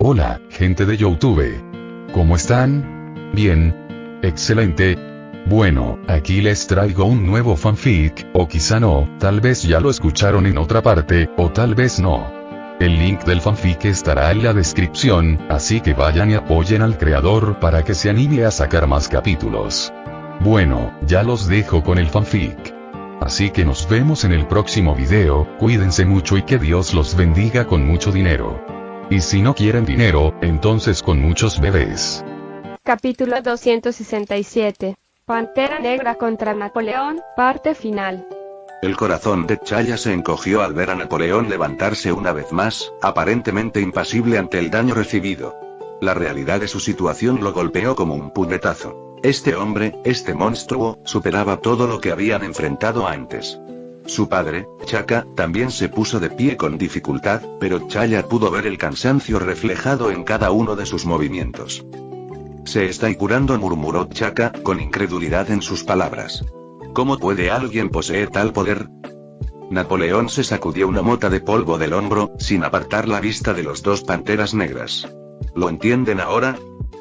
Hola, gente de YouTube. ¿Cómo están? Bien. Excelente. Bueno, aquí les traigo un nuevo fanfic, o quizá no, tal vez ya lo escucharon en otra parte, o tal vez no. El link del fanfic estará en la descripción, así que vayan y apoyen al creador para que se anime a sacar más capítulos. Bueno, ya los dejo con el fanfic. Así que nos vemos en el próximo video, cuídense mucho y que Dios los bendiga con mucho dinero. Y si no quieren dinero, entonces con muchos bebés. Capítulo 267. Pantera Negra contra Napoleón, parte final. El corazón de T'Challa se encogió al ver a Napoleón levantarse una vez más, aparentemente impasible ante el daño recibido. La realidad de su situación lo golpeó como un puñetazo. Este hombre, este monstruo, superaba todo lo que habían enfrentado antes. Su padre, T'Chaka, también se puso de pie con dificultad, pero T'Challa pudo ver el cansancio reflejado en cada uno de sus movimientos. Se está curando, murmuró T'Chaka, con incredulidad en sus palabras. ¿Cómo puede alguien poseer tal poder? Napoleón se sacudió una mota de polvo del hombro, sin apartar la vista de los dos panteras negras. ¿Lo entienden ahora?,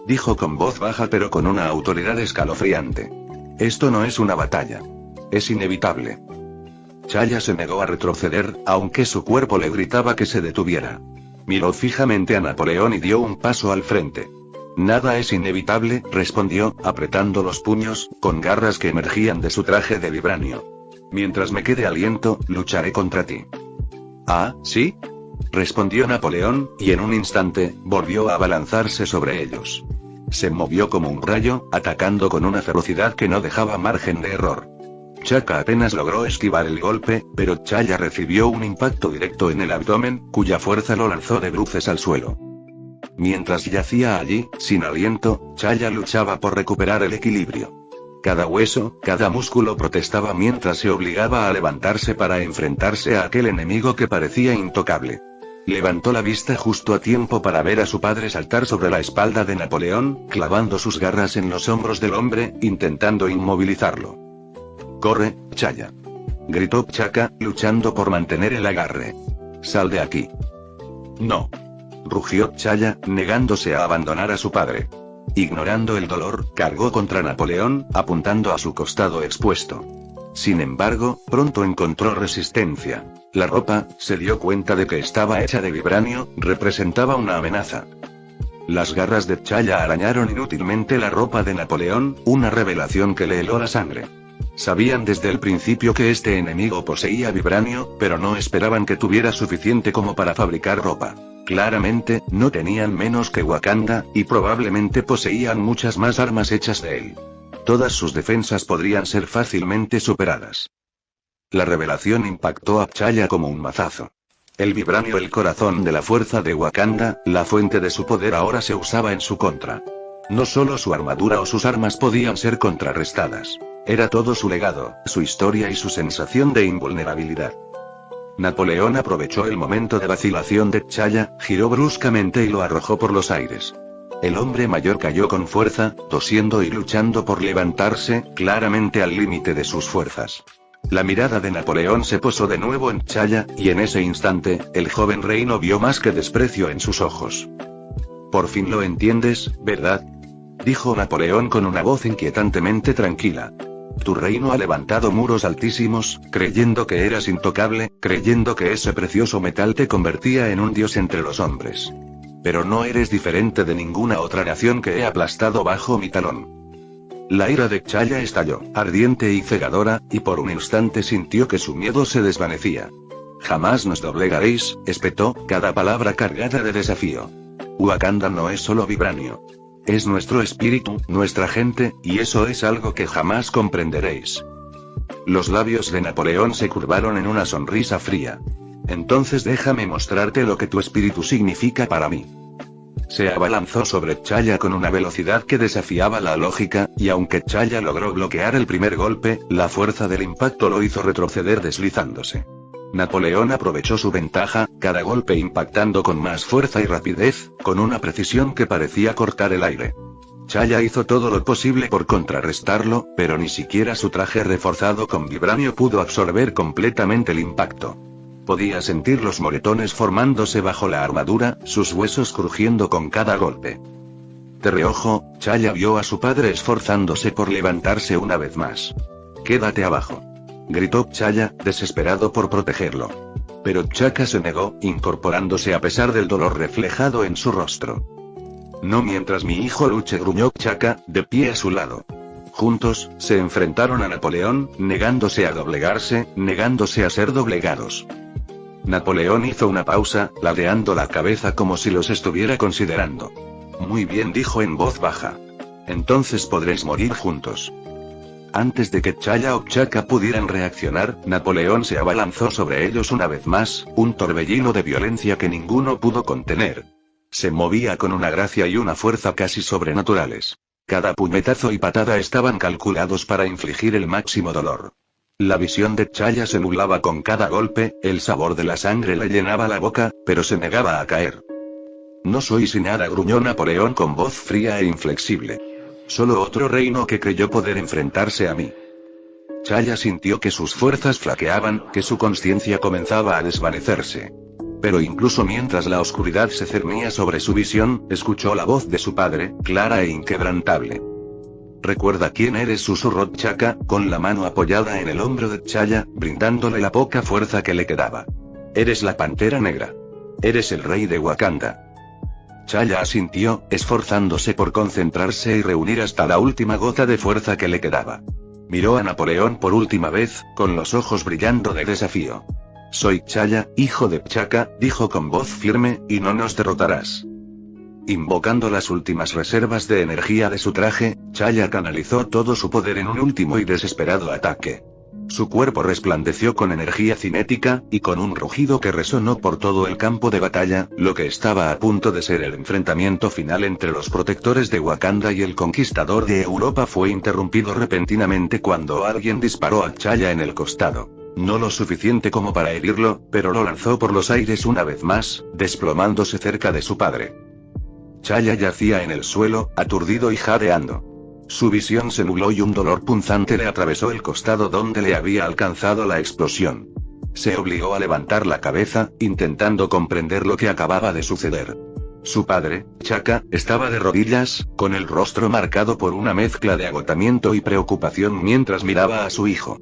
dijo con voz baja pero con una autoridad escalofriante. Esto no es una batalla. Es inevitable. T'Challa se negó a retroceder, aunque su cuerpo le gritaba que se detuviera. Miró fijamente a Napoleón y dio un paso al frente. Nada es inevitable, respondió, apretando los puños, con garras que emergían de su traje de vibranio. Mientras me quede aliento, lucharé contra ti. ¿Ah, sí?, respondió Napoleón, y en un instante, volvió a abalanzarse sobre ellos. Se movió como un rayo, atacando con una ferocidad que no dejaba margen de error. T'Chaka apenas logró esquivar el golpe, pero T'Challa recibió un impacto directo en el abdomen, cuya fuerza lo lanzó de bruces al suelo. Mientras yacía allí, sin aliento, T'Challa luchaba por recuperar el equilibrio. Cada hueso, cada músculo protestaba mientras se obligaba a levantarse para enfrentarse a aquel enemigo que parecía intocable. Levantó la vista justo a tiempo para ver a su padre saltar sobre la espalda de Napoleón, clavando sus garras en los hombros del hombre, intentando inmovilizarlo. «¡Corre, T'Challa!», gritó T'Chaka, luchando por mantener el agarre. «¡Sal de aquí!». «No», rugió T'Challa, negándose a abandonar a su padre. Ignorando el dolor, cargó contra Napoleón, apuntando a su costado expuesto. Sin embargo, pronto encontró resistencia. La ropa, se dio cuenta de que estaba hecha de vibranio, representaba una amenaza. Las garras de T'Challa arañaron inútilmente la ropa de Napoleón, una revelación que le heló la sangre. Sabían desde el principio que este enemigo poseía vibranio, pero no esperaban que tuviera suficiente como para fabricar ropa. Claramente, no tenían menos que Wakanda, y probablemente poseían muchas más armas hechas de él. Todas sus defensas podrían ser fácilmente superadas. La revelación impactó a T'Challa como un mazazo. El vibranio, el corazón de la fuerza de Wakanda, la fuente de su poder, ahora se usaba en su contra. No solo su armadura o sus armas podían ser contrarrestadas. Era todo su legado, su historia y su sensación de invulnerabilidad. Napoleón aprovechó el momento de vacilación de T'Challa, giró bruscamente y lo arrojó por los aires. El hombre mayor cayó con fuerza, tosiendo y luchando por levantarse, claramente al límite de sus fuerzas. La mirada de Napoleón se posó de nuevo en T'Challa, y en ese instante, el joven rey no vio más que desprecio en sus ojos. «Por fin lo entiendes, ¿verdad?», dijo Napoleón con una voz inquietantemente tranquila. «Tu reino ha levantado muros altísimos, creyendo que eras intocable, creyendo que ese precioso metal te convertía en un dios entre los hombres. Pero no eres diferente de ninguna otra nación que he aplastado bajo mi talón». La ira de T'Challa estalló, ardiente y cegadora, y por un instante sintió que su miedo se desvanecía. «Jamás nos doblegaréis», espetó, cada palabra cargada de desafío. «Wakanda no es solo vibranio. Es nuestro espíritu, nuestra gente, y eso es algo que jamás comprenderéis». Los labios de Napoleón se curvaron en una sonrisa fría. «Entonces déjame mostrarte lo que tu espíritu significa para mí». Se abalanzó sobre T'Challa con una velocidad que desafiaba la lógica, y aunque T'Challa logró bloquear el primer golpe, la fuerza del impacto lo hizo retroceder deslizándose. Napoleón aprovechó su ventaja, cada golpe impactando con más fuerza y rapidez, con una precisión que parecía cortar el aire. T'Challa hizo todo lo posible por contrarrestarlo, pero ni siquiera su traje reforzado con vibranio pudo absorber completamente el impacto. Podía sentir los moretones formándose bajo la armadura, sus huesos crujiendo con cada golpe. De reojo, Chaya vio a su padre esforzándose por levantarse una vez más. «Quédate abajo», gritó Chaya, desesperado por protegerlo. Pero Chaka se negó, incorporándose a pesar del dolor reflejado en su rostro. «No mientras mi hijo luche», gruñó Chaka, de pie a su lado. Juntos, se enfrentaron a Napoleón, negándose a doblegarse, negándose a ser doblegados. Napoleón hizo una pausa, ladeando la cabeza como si los estuviera considerando. «Muy bien», dijo en voz baja. «Entonces podréis morir juntos». Antes de que Chaya o Chaka pudieran reaccionar, Napoleón se abalanzó sobre ellos una vez más, un torbellino de violencia que ninguno pudo contener. Se movía con una gracia y una fuerza casi sobrenaturales. Cada puñetazo y patada estaban calculados para infligir el máximo dolor. La visión de Chaya se nublaba con cada golpe, el sabor de la sangre le llenaba la boca, pero se negaba a caer. «No soy sin nada», gruñó Napoleón con voz fría e inflexible. «Solo otro reino que creyó poder enfrentarse a mí». Chaya sintió que sus fuerzas flaqueaban, que su conciencia comenzaba a desvanecerse. Pero incluso mientras la oscuridad se cernía sobre su visión, escuchó la voz de su padre, clara e inquebrantable. «¿Recuerda quién eres?», susurró Chaka, con la mano apoyada en el hombro de Chaya, brindándole la poca fuerza que le quedaba. «Eres la Pantera Negra. Eres el rey de Wakanda». Chaya asintió, esforzándose por concentrarse y reunir hasta la última gota de fuerza que le quedaba. Miró a Napoleón por última vez, con los ojos brillando de desafío. «Soy Chaya, hijo de Chaka», dijo con voz firme, «y no nos derrotarás». Invocando las últimas reservas de energía de su traje, Chaya canalizó todo su poder en un último y desesperado ataque. Su cuerpo resplandeció con energía cinética, y con un rugido que resonó por todo el campo de batalla, lo que estaba a punto de ser el enfrentamiento final entre los protectores de Wakanda y el conquistador de Europa fue interrumpido repentinamente cuando alguien disparó a Chaya en el costado. No lo suficiente como para herirlo, pero lo lanzó por los aires una vez más, desplomándose cerca de su padre. Chaya yacía en el suelo, aturdido y jadeando. Su visión se nubló y un dolor punzante le atravesó el costado donde le había alcanzado la explosión. Se obligó a levantar la cabeza, intentando comprender lo que acababa de suceder. Su padre, Chaka, estaba de rodillas, con el rostro marcado por una mezcla de agotamiento y preocupación mientras miraba a su hijo.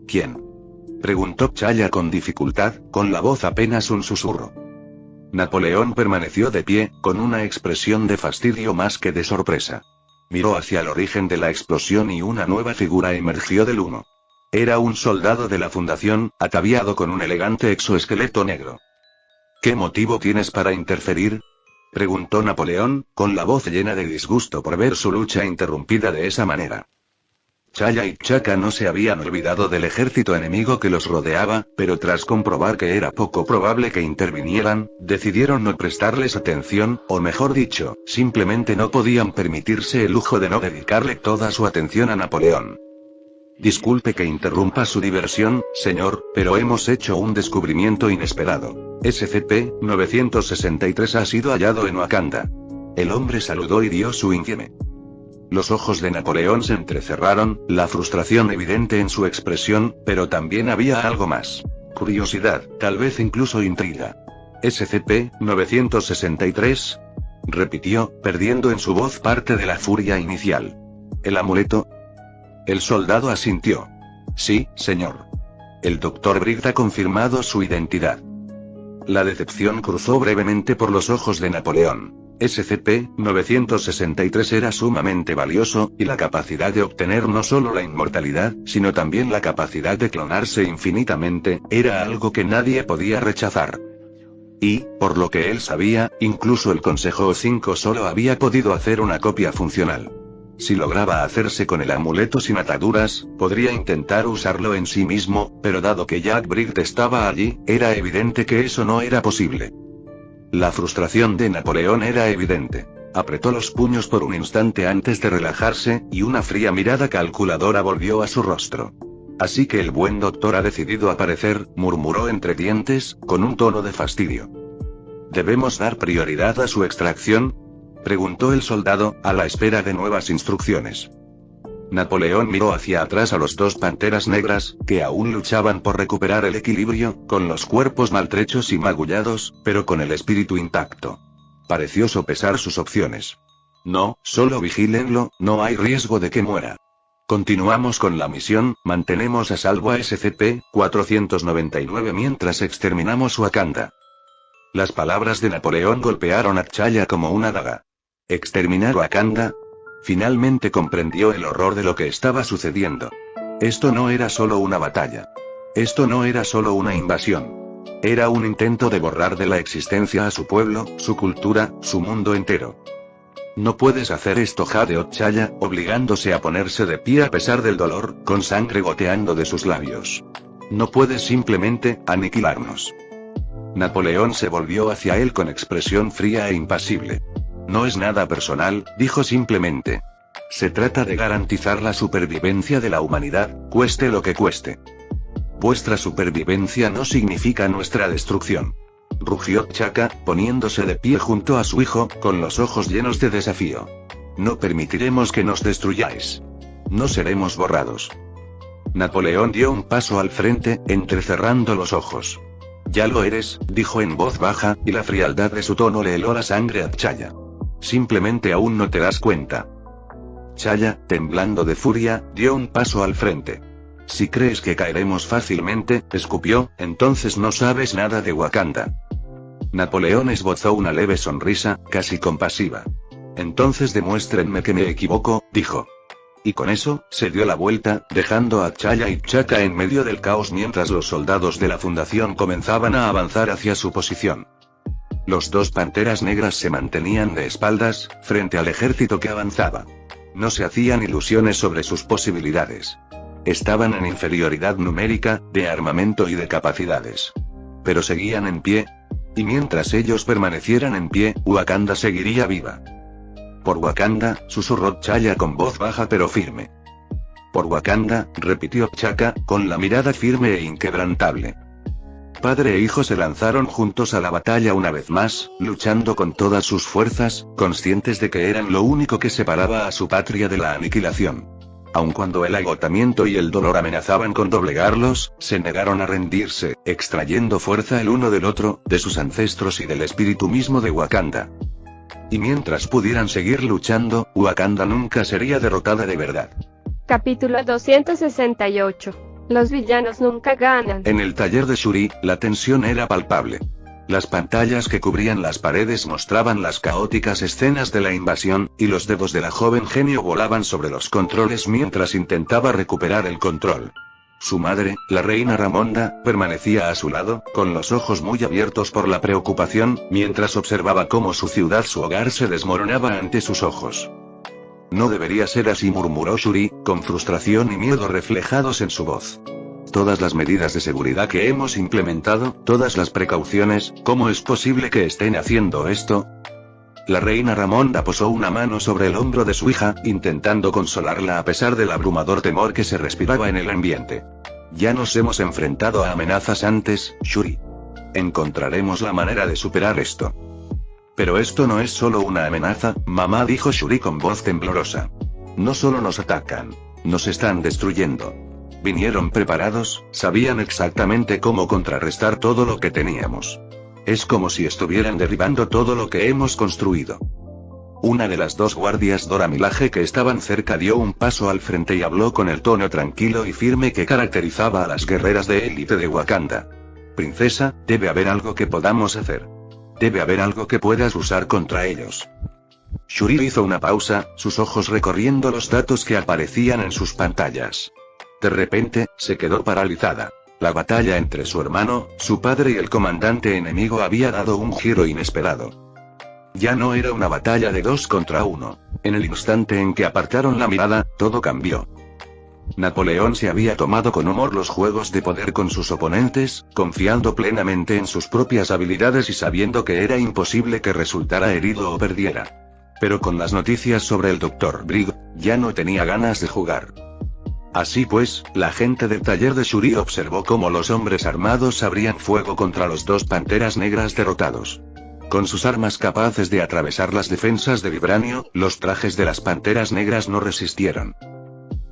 «¿Quién?», preguntó Chaya con dificultad, con la voz apenas un susurro. Napoleón permaneció de pie, con una expresión de fastidio más que de sorpresa. Miró hacia el origen de la explosión y una nueva figura emergió del humo. Era un soldado de la Fundación, ataviado con un elegante exoesqueleto negro. «¿Qué motivo tienes para interferir?», preguntó Napoleón, con la voz llena de disgusto por ver su lucha interrumpida de esa manera. Chaya y Chaka no se habían olvidado del ejército enemigo que los rodeaba, pero tras comprobar que era poco probable que intervinieran, decidieron no prestarles atención, o mejor dicho, simplemente no podían permitirse el lujo de no dedicarle toda su atención a Napoleón. «Disculpe que interrumpa su diversión, señor, pero hemos hecho un descubrimiento inesperado. SCP-963 ha sido hallado en Wakanda». El hombre saludó y dio su informe. Los ojos de Napoleón se entrecerraron, la frustración evidente en su expresión, pero también había algo más. Curiosidad, tal vez incluso intriga. «SCP-963», repitió, perdiendo en su voz parte de la furia inicial. «¿El amuleto?». El soldado asintió. «Sí, señor. El Dr. Briggs ha confirmado su identidad». La decepción cruzó brevemente por los ojos de Napoleón. SCP-963 era sumamente valioso, y la capacidad de obtener no solo la inmortalidad, sino también la capacidad de clonarse infinitamente, era algo que nadie podía rechazar. Y, por lo que él sabía, incluso el Consejo O5 solo había podido hacer una copia funcional. Si lograba hacerse con el amuleto sin ataduras, podría intentar usarlo en sí mismo, pero dado que Jack Briggs estaba allí, era evidente que eso no era posible. La frustración de Napoleón era evidente. Apretó los puños por un instante antes de relajarse, y una fría mirada calculadora volvió a su rostro. «Así que el buen doctor ha decidido aparecer», murmuró entre dientes, con un tono de fastidio. «¿Debemos dar prioridad a su extracción?», preguntó el soldado, a la espera de nuevas instrucciones. Napoleón miró hacia atrás a los dos panteras negras, que aún luchaban por recuperar el equilibrio, con los cuerpos maltrechos y magullados, pero con el espíritu intacto. Pareció sopesar sus opciones. No, solo vigílenlo, no hay riesgo de que muera. Continuamos con la misión, mantenemos a salvo a SCP-499 mientras exterminamos Wakanda. Las palabras de Napoleón golpearon a T'Challa como una daga. ¿Exterminar Wakanda? Finalmente comprendió el horror de lo que estaba sucediendo. Esto no era solo una batalla. Esto no era solo una invasión. Era un intento de borrar de la existencia a su pueblo, su cultura, su mundo entero. No puedes hacer esto, jadeó T'Challa, obligándose a ponerse de pie a pesar del dolor, con sangre goteando de sus labios. No puedes simplemente aniquilarnos. Napoleón se volvió hacia él con expresión fría e impasible. No es nada personal, dijo simplemente. Se trata de garantizar la supervivencia de la humanidad, cueste lo que cueste. Vuestra supervivencia no significa nuestra destrucción. Rugió T'Chaka, poniéndose de pie junto a su hijo, con los ojos llenos de desafío. No permitiremos que nos destruyáis. No seremos borrados. Napoleón dio un paso al frente, entrecerrando los ojos. Ya lo eres, dijo en voz baja, y la frialdad de su tono le heló la sangre a T'Challa. Simplemente aún no te das cuenta. T'Challa, temblando de furia, dio un paso al frente. Si crees que caeremos fácilmente, escupió, entonces no sabes nada de Wakanda. Napoleón esbozó una leve sonrisa, casi compasiva. Entonces demuéstrenme que me equivoco, dijo. Y con eso, se dio la vuelta, dejando a T'Challa y T'Chaka en medio del caos mientras los soldados de la Fundación comenzaban a avanzar hacia su posición. Los dos panteras negras se mantenían de espaldas, frente al ejército que avanzaba. No se hacían ilusiones sobre sus posibilidades. Estaban en inferioridad numérica, de armamento y de capacidades. Pero seguían en pie. Y mientras ellos permanecieran en pie, Wakanda seguiría viva. Por Wakanda, susurró T'Challa con voz baja pero firme. Por Wakanda, repitió T'Chaka, con la mirada firme e inquebrantable. Padre e hijo se lanzaron juntos a la batalla una vez más, luchando con todas sus fuerzas, conscientes de que eran lo único que separaba a su patria de la aniquilación. Aun cuando el agotamiento y el dolor amenazaban con doblegarlos, se negaron a rendirse, extrayendo fuerza el uno del otro, de sus ancestros y del espíritu mismo de Wakanda. Y mientras pudieran seguir luchando, Wakanda nunca sería derrotada de verdad. Capítulo 268. Los villanos nunca ganan. En el taller de Shuri, la tensión era palpable. Las pantallas que cubrían las paredes mostraban las caóticas escenas de la invasión, y los dedos de la joven genio volaban sobre los controles mientras intentaba recuperar el control. Su madre, la reina Ramonda, permanecía a su lado, con los ojos muy abiertos por la preocupación, mientras observaba cómo su ciudad, su hogar, se desmoronaba ante sus ojos. No debería ser así, murmuró Shuri, con frustración y miedo reflejados en su voz. Todas las medidas de seguridad que hemos implementado, todas las precauciones, ¿cómo es posible que estén haciendo esto? La reina Ramonda posó una mano sobre el hombro de su hija, intentando consolarla a pesar del abrumador temor que se respiraba en el ambiente. Ya nos hemos enfrentado a amenazas antes, Shuri. Encontraremos la manera de superar esto. Pero esto no es solo una amenaza, mamá, dijo Shuri con voz temblorosa. No solo nos atacan, nos están destruyendo. Vinieron preparados, sabían exactamente cómo contrarrestar todo lo que teníamos. Es como si estuvieran derribando todo lo que hemos construido. Una de las dos guardias Dora Milaje que estaban cerca dio un paso al frente y habló con el tono tranquilo y firme que caracterizaba a las guerreras de élite de Wakanda. Princesa, debe haber algo que podamos hacer. Debe haber algo que puedas usar contra ellos. Shuri hizo una pausa, sus ojos recorriendo los datos que aparecían en sus pantallas. De repente, se quedó paralizada. La batalla entre su hermano, su padre y el comandante enemigo había dado un giro inesperado. Ya no era una batalla de 2 contra 1. En el instante en que apartaron la mirada, todo cambió. Napoleón se había tomado con humor los juegos de poder con sus oponentes, confiando plenamente en sus propias habilidades y sabiendo que era imposible que resultara herido o perdiera. Pero con las noticias sobre el Dr. Briggs, ya no tenía ganas de jugar. Así pues, la gente del taller de Shuri observó cómo los hombres armados abrían fuego contra los dos panteras negras derrotados. Con sus armas capaces de atravesar las defensas de vibranio, los trajes de las panteras negras no resistieron.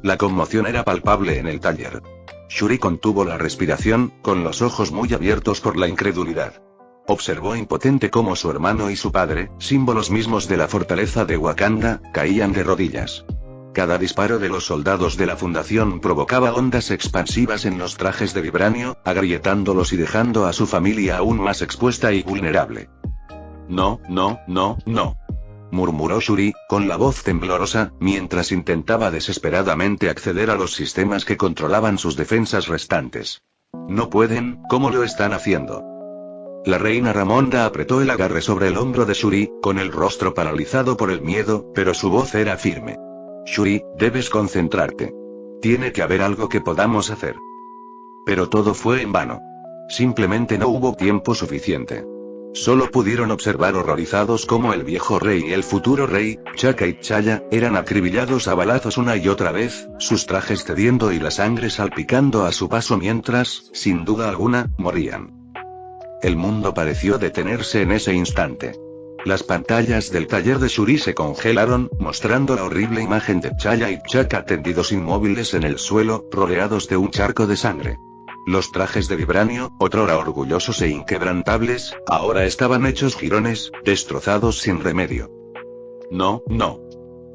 La conmoción era palpable en el taller. Shuri contuvo la respiración, con los ojos muy abiertos por la incredulidad. Observó impotente cómo su hermano y su padre, símbolos mismos de la fortaleza de Wakanda, caían de rodillas. Cada disparo de los soldados de la Fundación provocaba ondas expansivas en los trajes de vibranio, agrietándolos y dejando a su familia aún más expuesta y vulnerable. No, no, no, no, murmuró Shuri, con la voz temblorosa, mientras intentaba desesperadamente acceder a los sistemas que controlaban sus defensas restantes. No pueden, ¿cómo lo están haciendo? La reina Ramonda apretó el agarre sobre el hombro de Shuri, con el rostro paralizado por el miedo, pero su voz era firme. Shuri, debes concentrarte. Tiene que haber algo que podamos hacer. Pero todo fue en vano. Simplemente no hubo tiempo suficiente. Solo pudieron observar horrorizados cómo el viejo rey y el futuro rey, Chaka y T'Challa, eran acribillados a balazos una y otra vez, sus trajes cediendo y la sangre salpicando a su paso mientras, sin duda alguna, morían. El mundo pareció detenerse en ese instante. Las pantallas del taller de Shuri se congelaron, mostrando la horrible imagen de T'Challa y Chaka tendidos inmóviles en el suelo, rodeados de un charco de sangre. Los trajes de vibranio, otrora orgullosos e inquebrantables, ahora estaban hechos jirones, destrozados sin remedio. No, no.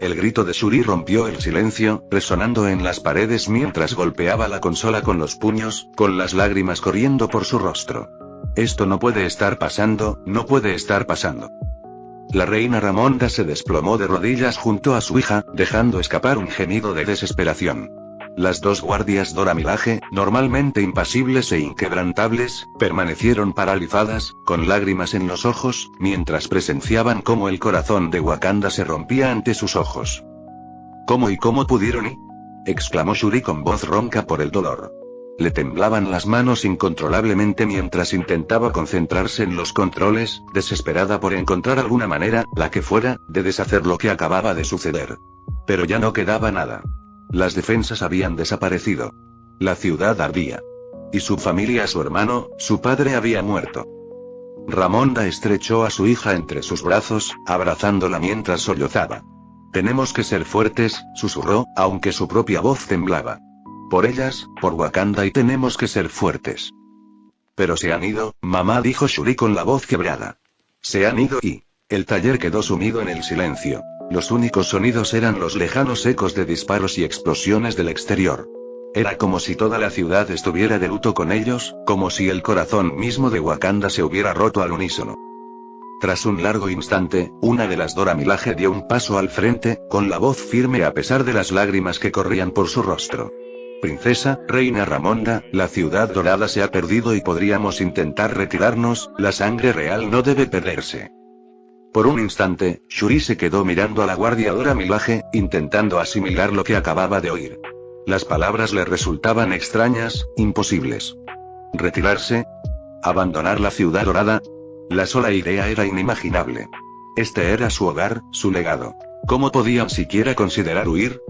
El grito de Shuri rompió el silencio, resonando en las paredes mientras golpeaba la consola con los puños, con las lágrimas corriendo por su rostro. Esto no puede estar pasando, no puede estar pasando. La reina Ramonda se desplomó de rodillas junto a su hija, dejando escapar un gemido de desesperación. Las dos guardias Dora Milaje, normalmente impasibles e inquebrantables, permanecieron paralizadas, con lágrimas en los ojos, mientras presenciaban cómo el corazón de Wakanda se rompía ante sus ojos. ¿Cómo y cómo pudieron y? Exclamó Shuri con voz ronca por el dolor. Le temblaban las manos incontrolablemente mientras intentaba concentrarse en los controles, desesperada por encontrar alguna manera, la que fuera, de deshacer lo que acababa de suceder. Pero ya no quedaba nada. Las defensas habían desaparecido. La ciudad ardía. Y su familia, su hermano, su padre había muerto. Ramonda estrechó a su hija entre sus brazos, abrazándola mientras sollozaba. Tenemos que ser fuertes, susurró, aunque su propia voz temblaba. Por ellas, por Wakanda y tenemos que ser fuertes. Pero se han ido, mamá, dijo Shuri con la voz quebrada. Se han ido y... El taller quedó sumido en el silencio. Los únicos sonidos eran los lejanos ecos de disparos y explosiones del exterior. Era como si toda la ciudad estuviera de luto con ellos, como si el corazón mismo de Wakanda se hubiera roto al unísono. Tras un largo instante, una de las Dora Milaje dio un paso al frente, con la voz firme a pesar de las lágrimas que corrían por su rostro. Princesa, reina Ramonda, la ciudad dorada se ha perdido y podríamos intentar retirarnos, la sangre real no debe perderse. Por un instante, Shuri se quedó mirando a la guardia Dora Milaje, intentando asimilar lo que acababa de oír. Las palabras le resultaban extrañas, imposibles. ¿Retirarse? ¿Abandonar la ciudad dorada? La sola idea era inimaginable. Este era su hogar, su legado. ¿Cómo podían siquiera considerar huir?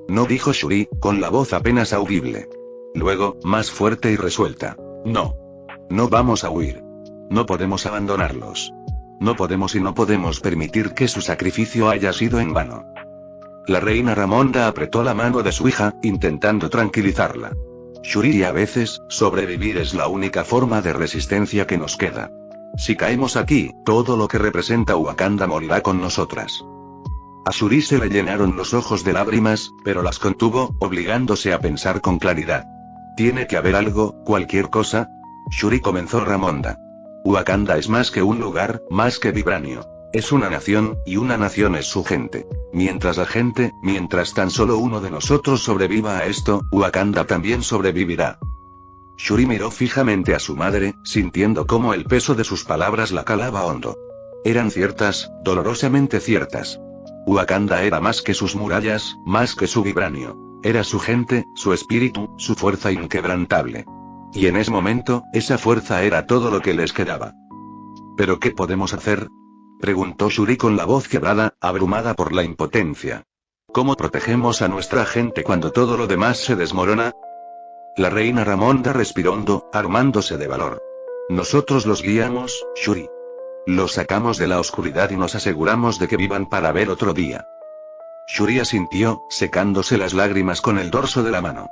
No, dijo Shuri, con la voz apenas audible. Luego, más fuerte y resuelta. No. No vamos a huir. No podemos abandonarlos. No podemos y no podemos permitir que su sacrificio haya sido en vano. La reina Ramonda apretó la mano de su hija, intentando tranquilizarla. Shuri, a veces, sobrevivir es la única forma de resistencia que nos queda. Si caemos aquí, todo lo que representa Wakanda morirá con nosotras. A Shuri se le llenaron los ojos de lágrimas, pero las contuvo, obligándose a pensar con claridad. Tiene que haber algo, cualquier cosa. Shuri, comenzó Ramonda. Wakanda es más que un lugar, más que vibranio. Es una nación, y una nación es su gente. Mientras la gente, mientras tan solo uno de nosotros sobreviva a esto, Wakanda también sobrevivirá. Shuri miró fijamente a su madre, sintiendo cómo el peso de sus palabras la calaba hondo. Eran ciertas, dolorosamente ciertas. Wakanda era más que sus murallas, más que su vibranio. Era su gente, su espíritu, su fuerza inquebrantable. Y en ese momento, esa fuerza era todo lo que les quedaba. ¿Pero qué podemos hacer?, preguntó Shuri con la voz quebrada, abrumada por la impotencia. ¿Cómo protegemos a nuestra gente cuando todo lo demás se desmorona? La reina Ramonda respiró hondo, armándose de valor. Nosotros los guiamos, Shuri. Los sacamos de la oscuridad y nos aseguramos de que vivan para ver otro día. Shuri asintió, secándose las lágrimas con el dorso de la mano.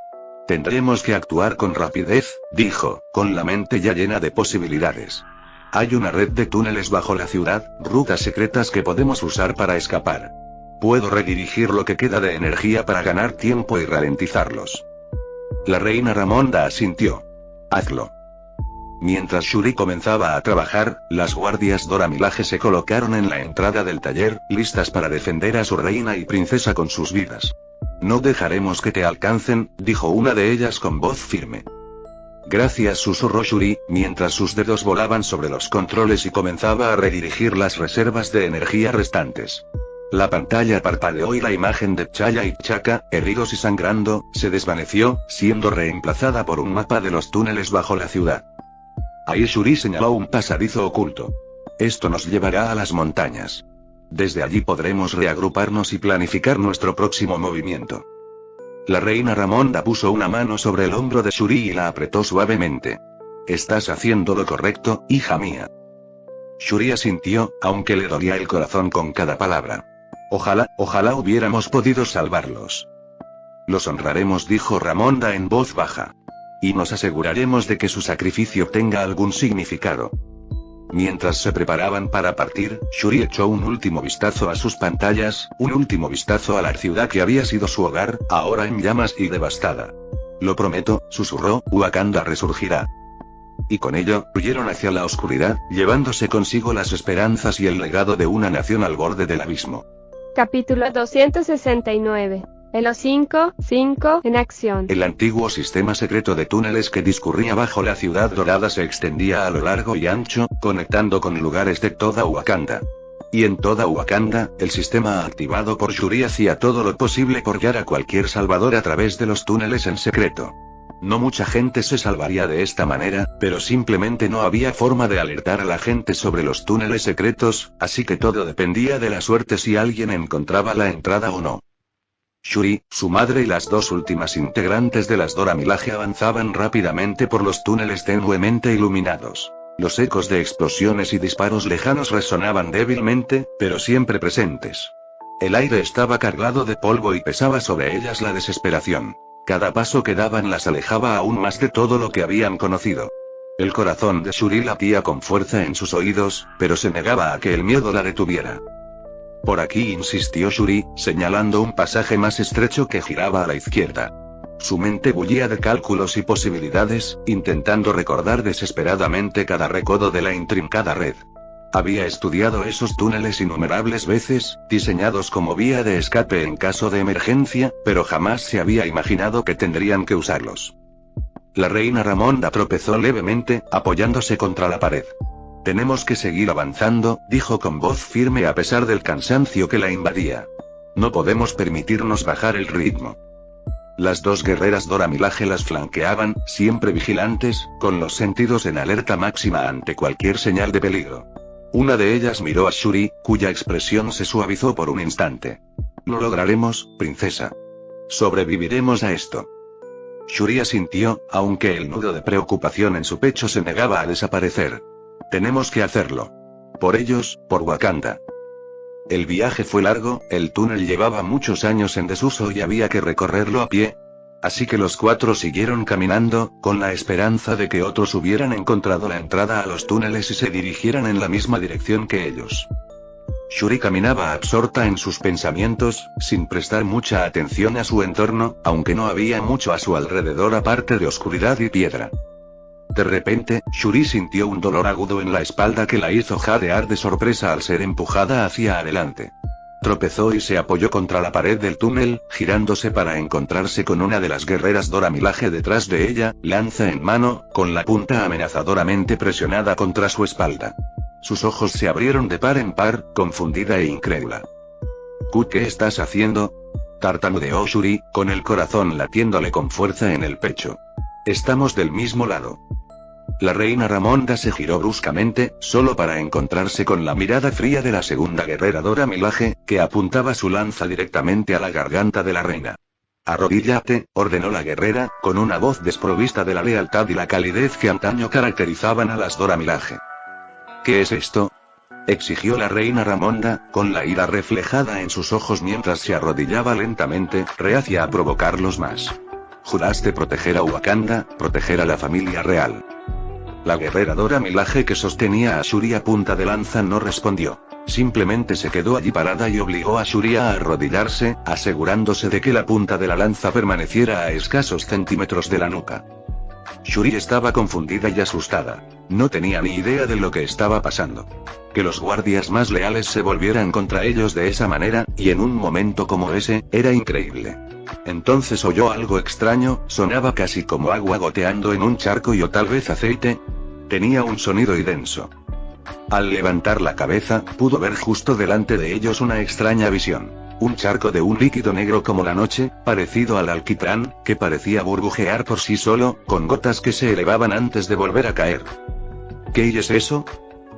Tendremos que actuar con rapidez, dijo, con la mente ya llena de posibilidades. Hay una red de túneles bajo la ciudad, rutas secretas que podemos usar para escapar. Puedo redirigir lo que queda de energía para ganar tiempo y ralentizarlos. La reina Ramonda asintió. Hazlo. Mientras Shuri comenzaba a trabajar, las guardias Dora Milaje se colocaron en la entrada del taller, listas para defender a su reina y princesa con sus vidas. No dejaremos que te alcancen, dijo una de ellas con voz firme. Gracias, susurró Shuri, mientras sus dedos volaban sobre los controles y comenzaba a redirigir las reservas de energía restantes. La pantalla parpadeó y la imagen de Chaya y Chaka, heridos y sangrando, se desvaneció, siendo reemplazada por un mapa de los túneles bajo la ciudad. Ahí Shuri señaló un pasadizo oculto. Esto nos llevará a las montañas. Desde allí podremos reagruparnos y planificar nuestro próximo movimiento. La reina Ramonda puso una mano sobre el hombro de Shuri y la apretó suavemente. Estás haciendo lo correcto, hija mía. Shuri asintió, aunque le dolía el corazón con cada palabra. Ojalá hubiéramos podido salvarlos. Los honraremos, dijo Ramonda en voz baja. Y nos aseguraremos de que su sacrificio tenga algún significado. Mientras se preparaban para partir, Shuri echó un último vistazo a sus pantallas, un último vistazo a la ciudad que había sido su hogar, ahora en llamas y devastada. Lo prometo, susurró, Wakanda resurgirá. Y con ello, huyeron hacia la oscuridad, llevándose consigo las esperanzas y el legado de una nación al borde del abismo. Capítulo 269. Elo 5 en acción. El antiguo sistema secreto de túneles que discurría bajo la ciudad dorada se extendía a lo largo y ancho, conectando con lugares de toda Wakanda. Y en toda Wakanda, el sistema activado por Shuri hacía todo lo posible por guiar a cualquier salvador a través de los túneles en secreto. No mucha gente se salvaría de esta manera, pero simplemente no había forma de alertar a la gente sobre los túneles secretos, así que todo dependía de la suerte si alguien encontraba la entrada o no. Shuri, su madre y las dos últimas integrantes de las Dora Milaje avanzaban rápidamente por los túneles tenuemente iluminados. Los ecos de explosiones y disparos lejanos resonaban débilmente, pero siempre presentes. El aire estaba cargado de polvo y pesaba sobre ellas la desesperación. Cada paso que daban las alejaba aún más de todo lo que habían conocido. El corazón de Shuri latía con fuerza en sus oídos, pero se negaba a que el miedo la detuviera. Por aquí, insistió Shuri, señalando un pasaje más estrecho que giraba a la izquierda. Su mente bullía de cálculos y posibilidades, intentando recordar desesperadamente cada recodo de la intrincada red. Había estudiado esos túneles innumerables veces, diseñados como vía de escape en caso de emergencia, pero jamás se había imaginado que tendrían que usarlos. La reina Ramonda tropezó levemente, apoyándose contra la pared. Tenemos que seguir avanzando, dijo con voz firme a pesar del cansancio que la invadía. No podemos permitirnos bajar el ritmo. Las dos guerreras Dora Milaje las flanqueaban, siempre vigilantes, con los sentidos en alerta máxima ante cualquier señal de peligro. Una de ellas miró a Shuri, cuya expresión se suavizó por un instante. Lo lograremos, princesa. Sobreviviremos a esto. Shuri asintió, aunque el nudo de preocupación en su pecho se negaba a desaparecer. Tenemos que hacerlo. Por ellos, por Wakanda. El viaje fue largo, el túnel llevaba muchos años en desuso y había que recorrerlo a pie. Así que los cuatro siguieron caminando, con la esperanza de que otros hubieran encontrado la entrada a los túneles y se dirigieran en la misma dirección que ellos. Shuri caminaba absorta en sus pensamientos, sin prestar mucha atención a su entorno, aunque no había mucho a su alrededor aparte de oscuridad y piedra. De repente, Shuri sintió un dolor agudo en la espalda que la hizo jadear de sorpresa al ser empujada hacia adelante. Tropezó y se apoyó contra la pared del túnel, girándose para encontrarse con una de las guerreras Dora Milaje detrás de ella, lanza en mano, con la punta amenazadoramente presionada contra su espalda. Sus ojos se abrieron de par en par, confundida e incrédula. ¿Qué estás haciendo? Tartamudeó Shuri, con el corazón latiéndole con fuerza en el pecho. Estamos del mismo lado. La reina Ramonda se giró bruscamente, solo para encontrarse con la mirada fría de la segunda guerrera Dora Milaje, que apuntaba su lanza directamente a la garganta de la reina. Arrodíllate, ordenó la guerrera, con una voz desprovista de la lealtad y la calidez que antaño caracterizaban a las Dora Milaje. ¿Qué es esto? exigió la reina Ramonda, con la ira reflejada en sus ojos mientras se arrodillaba lentamente, reacia a provocarlos más. Juraste proteger a Wakanda, proteger a la familia real. La guerrera Dora Milaje que sostenía a Shuri a punta de lanza no respondió. Simplemente se quedó allí parada y obligó a Shuri a arrodillarse, asegurándose de que la punta de la lanza permaneciera a escasos centímetros de la nuca. Shuri estaba confundida y asustada. No tenía ni idea de lo que estaba pasando. Que los guardias más leales se volvieran contra ellos de esa manera, y en un momento como ese, era increíble. Entonces oyó algo extraño, sonaba casi como agua goteando en un charco o tal vez aceite. Tenía un sonido y denso. Al levantar la cabeza, pudo ver justo delante de ellos una extraña visión. Un charco de un líquido negro como la noche, parecido al alquitrán, que parecía burbujear por sí solo, con gotas que se elevaban antes de volver a caer. ¿Qué es eso?,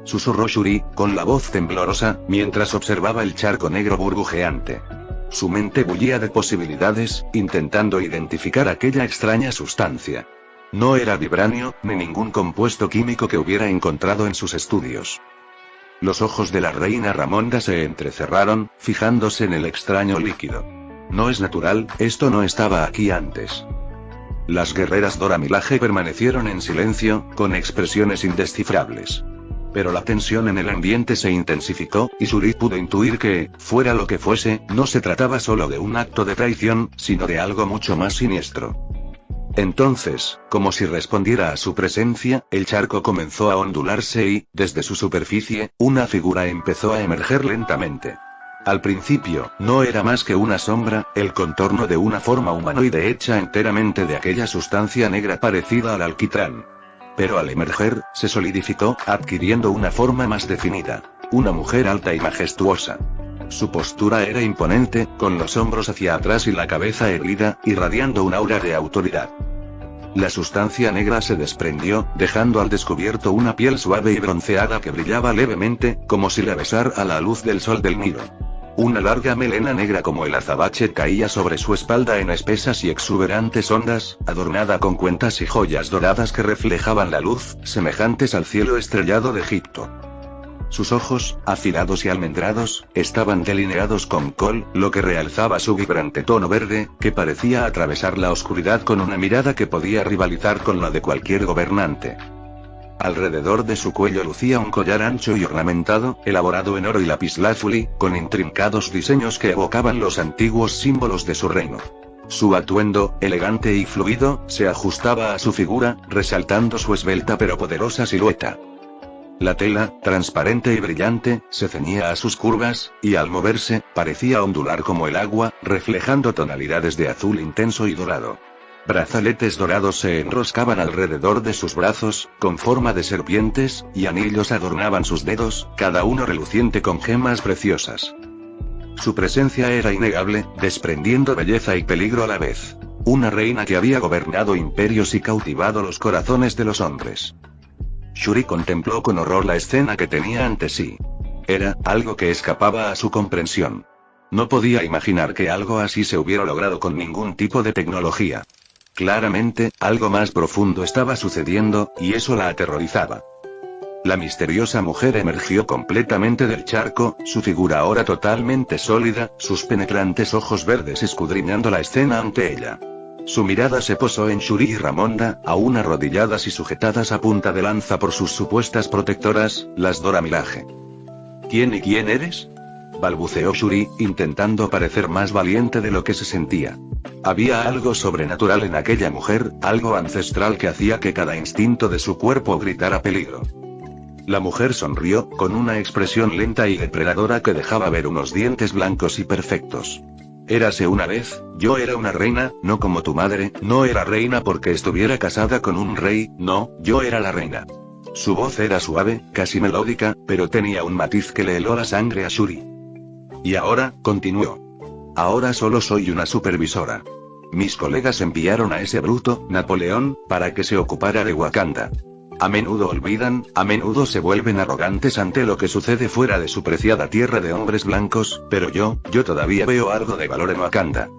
susurró Shuri, con la voz temblorosa, mientras observaba el charco negro burbujeante. Su mente bullía de posibilidades, intentando identificar aquella extraña sustancia. No era vibranio, ni ningún compuesto químico que hubiera encontrado en sus estudios. Los ojos de la reina Ramonda se entrecerraron, fijándose en el extraño líquido. No es natural, esto no estaba aquí antes. Las guerreras Dora Milaje permanecieron en silencio, con expresiones indescifrables. Pero la tensión en el ambiente se intensificó, y Shuri pudo intuir que, fuera lo que fuese, no se trataba solo de un acto de traición, sino de algo mucho más siniestro. Entonces, como si respondiera a su presencia, el charco comenzó a ondularse y, desde su superficie, una figura empezó a emerger lentamente. Al principio, no era más que una sombra, el contorno de una forma humanoide hecha enteramente de aquella sustancia negra parecida al alquitrán. Pero al emerger, se solidificó, adquiriendo una forma más definida. Una mujer alta y majestuosa. Su postura era imponente, con los hombros hacia atrás y la cabeza erguida, irradiando un aura de autoridad. La sustancia negra se desprendió, dejando al descubierto una piel suave y bronceada que brillaba levemente, como si la besara la luz del sol del Nilo. Una larga melena negra como el azabache caía sobre su espalda en espesas y exuberantes ondas, adornada con cuentas y joyas doradas que reflejaban la luz, semejantes al cielo estrellado de Egipto. Sus ojos, afilados y almendrados, estaban delineados con col, lo que realzaba su vibrante tono verde, que parecía atravesar la oscuridad con una mirada que podía rivalizar con la de cualquier gobernante. Alrededor de su cuello lucía un collar ancho y ornamentado, elaborado en oro y lapislázuli, con intrincados diseños que evocaban los antiguos símbolos de su reino. Su atuendo, elegante y fluido, se ajustaba a su figura, resaltando su esbelta pero poderosa silueta. La tela, transparente y brillante, se ceñía a sus curvas, y al moverse, parecía ondular como el agua, reflejando tonalidades de azul intenso y dorado. Brazaletes dorados se enroscaban alrededor de sus brazos, con forma de serpientes, y anillos adornaban sus dedos, cada uno reluciente con gemas preciosas. Su presencia era innegable, desprendiendo belleza y peligro a la vez. Una reina que había gobernado imperios y cautivado los corazones de los hombres. Shuri contempló con horror la escena que tenía ante sí. Era algo que escapaba a su comprensión. No podía imaginar que algo así se hubiera logrado con ningún tipo de tecnología. Claramente, algo más profundo estaba sucediendo, y eso la aterrorizaba. La misteriosa mujer emergió completamente del charco, su figura ahora totalmente sólida, sus penetrantes ojos verdes escudriñando la escena ante ella. Su mirada se posó en Shuri y Ramonda, aún arrodilladas y sujetadas a punta de lanza por sus supuestas protectoras, las Dora Milaje. ¿Quién y quién eres?, balbuceó Shuri, intentando parecer más valiente de lo que se sentía. Había algo sobrenatural en aquella mujer, algo ancestral que hacía que cada instinto de su cuerpo gritara peligro. La mujer sonrió, con una expresión lenta y depredadora que dejaba ver unos dientes blancos y perfectos. Érase una vez, yo era una reina, no como tu madre, no era reina porque estuviera casada con un rey, no, yo era la reina. Su voz era suave, casi melódica, pero tenía un matiz que le heló la sangre a Shuri. Y ahora, continuó. Ahora solo soy una supervisora. Mis colegas enviaron a ese bruto, Napoleón, para que se ocupara de Wakanda. A menudo olvidan, a menudo se vuelven arrogantes ante lo que sucede fuera de su preciada tierra de hombres blancos, pero yo todavía veo algo de valor en Wakanda.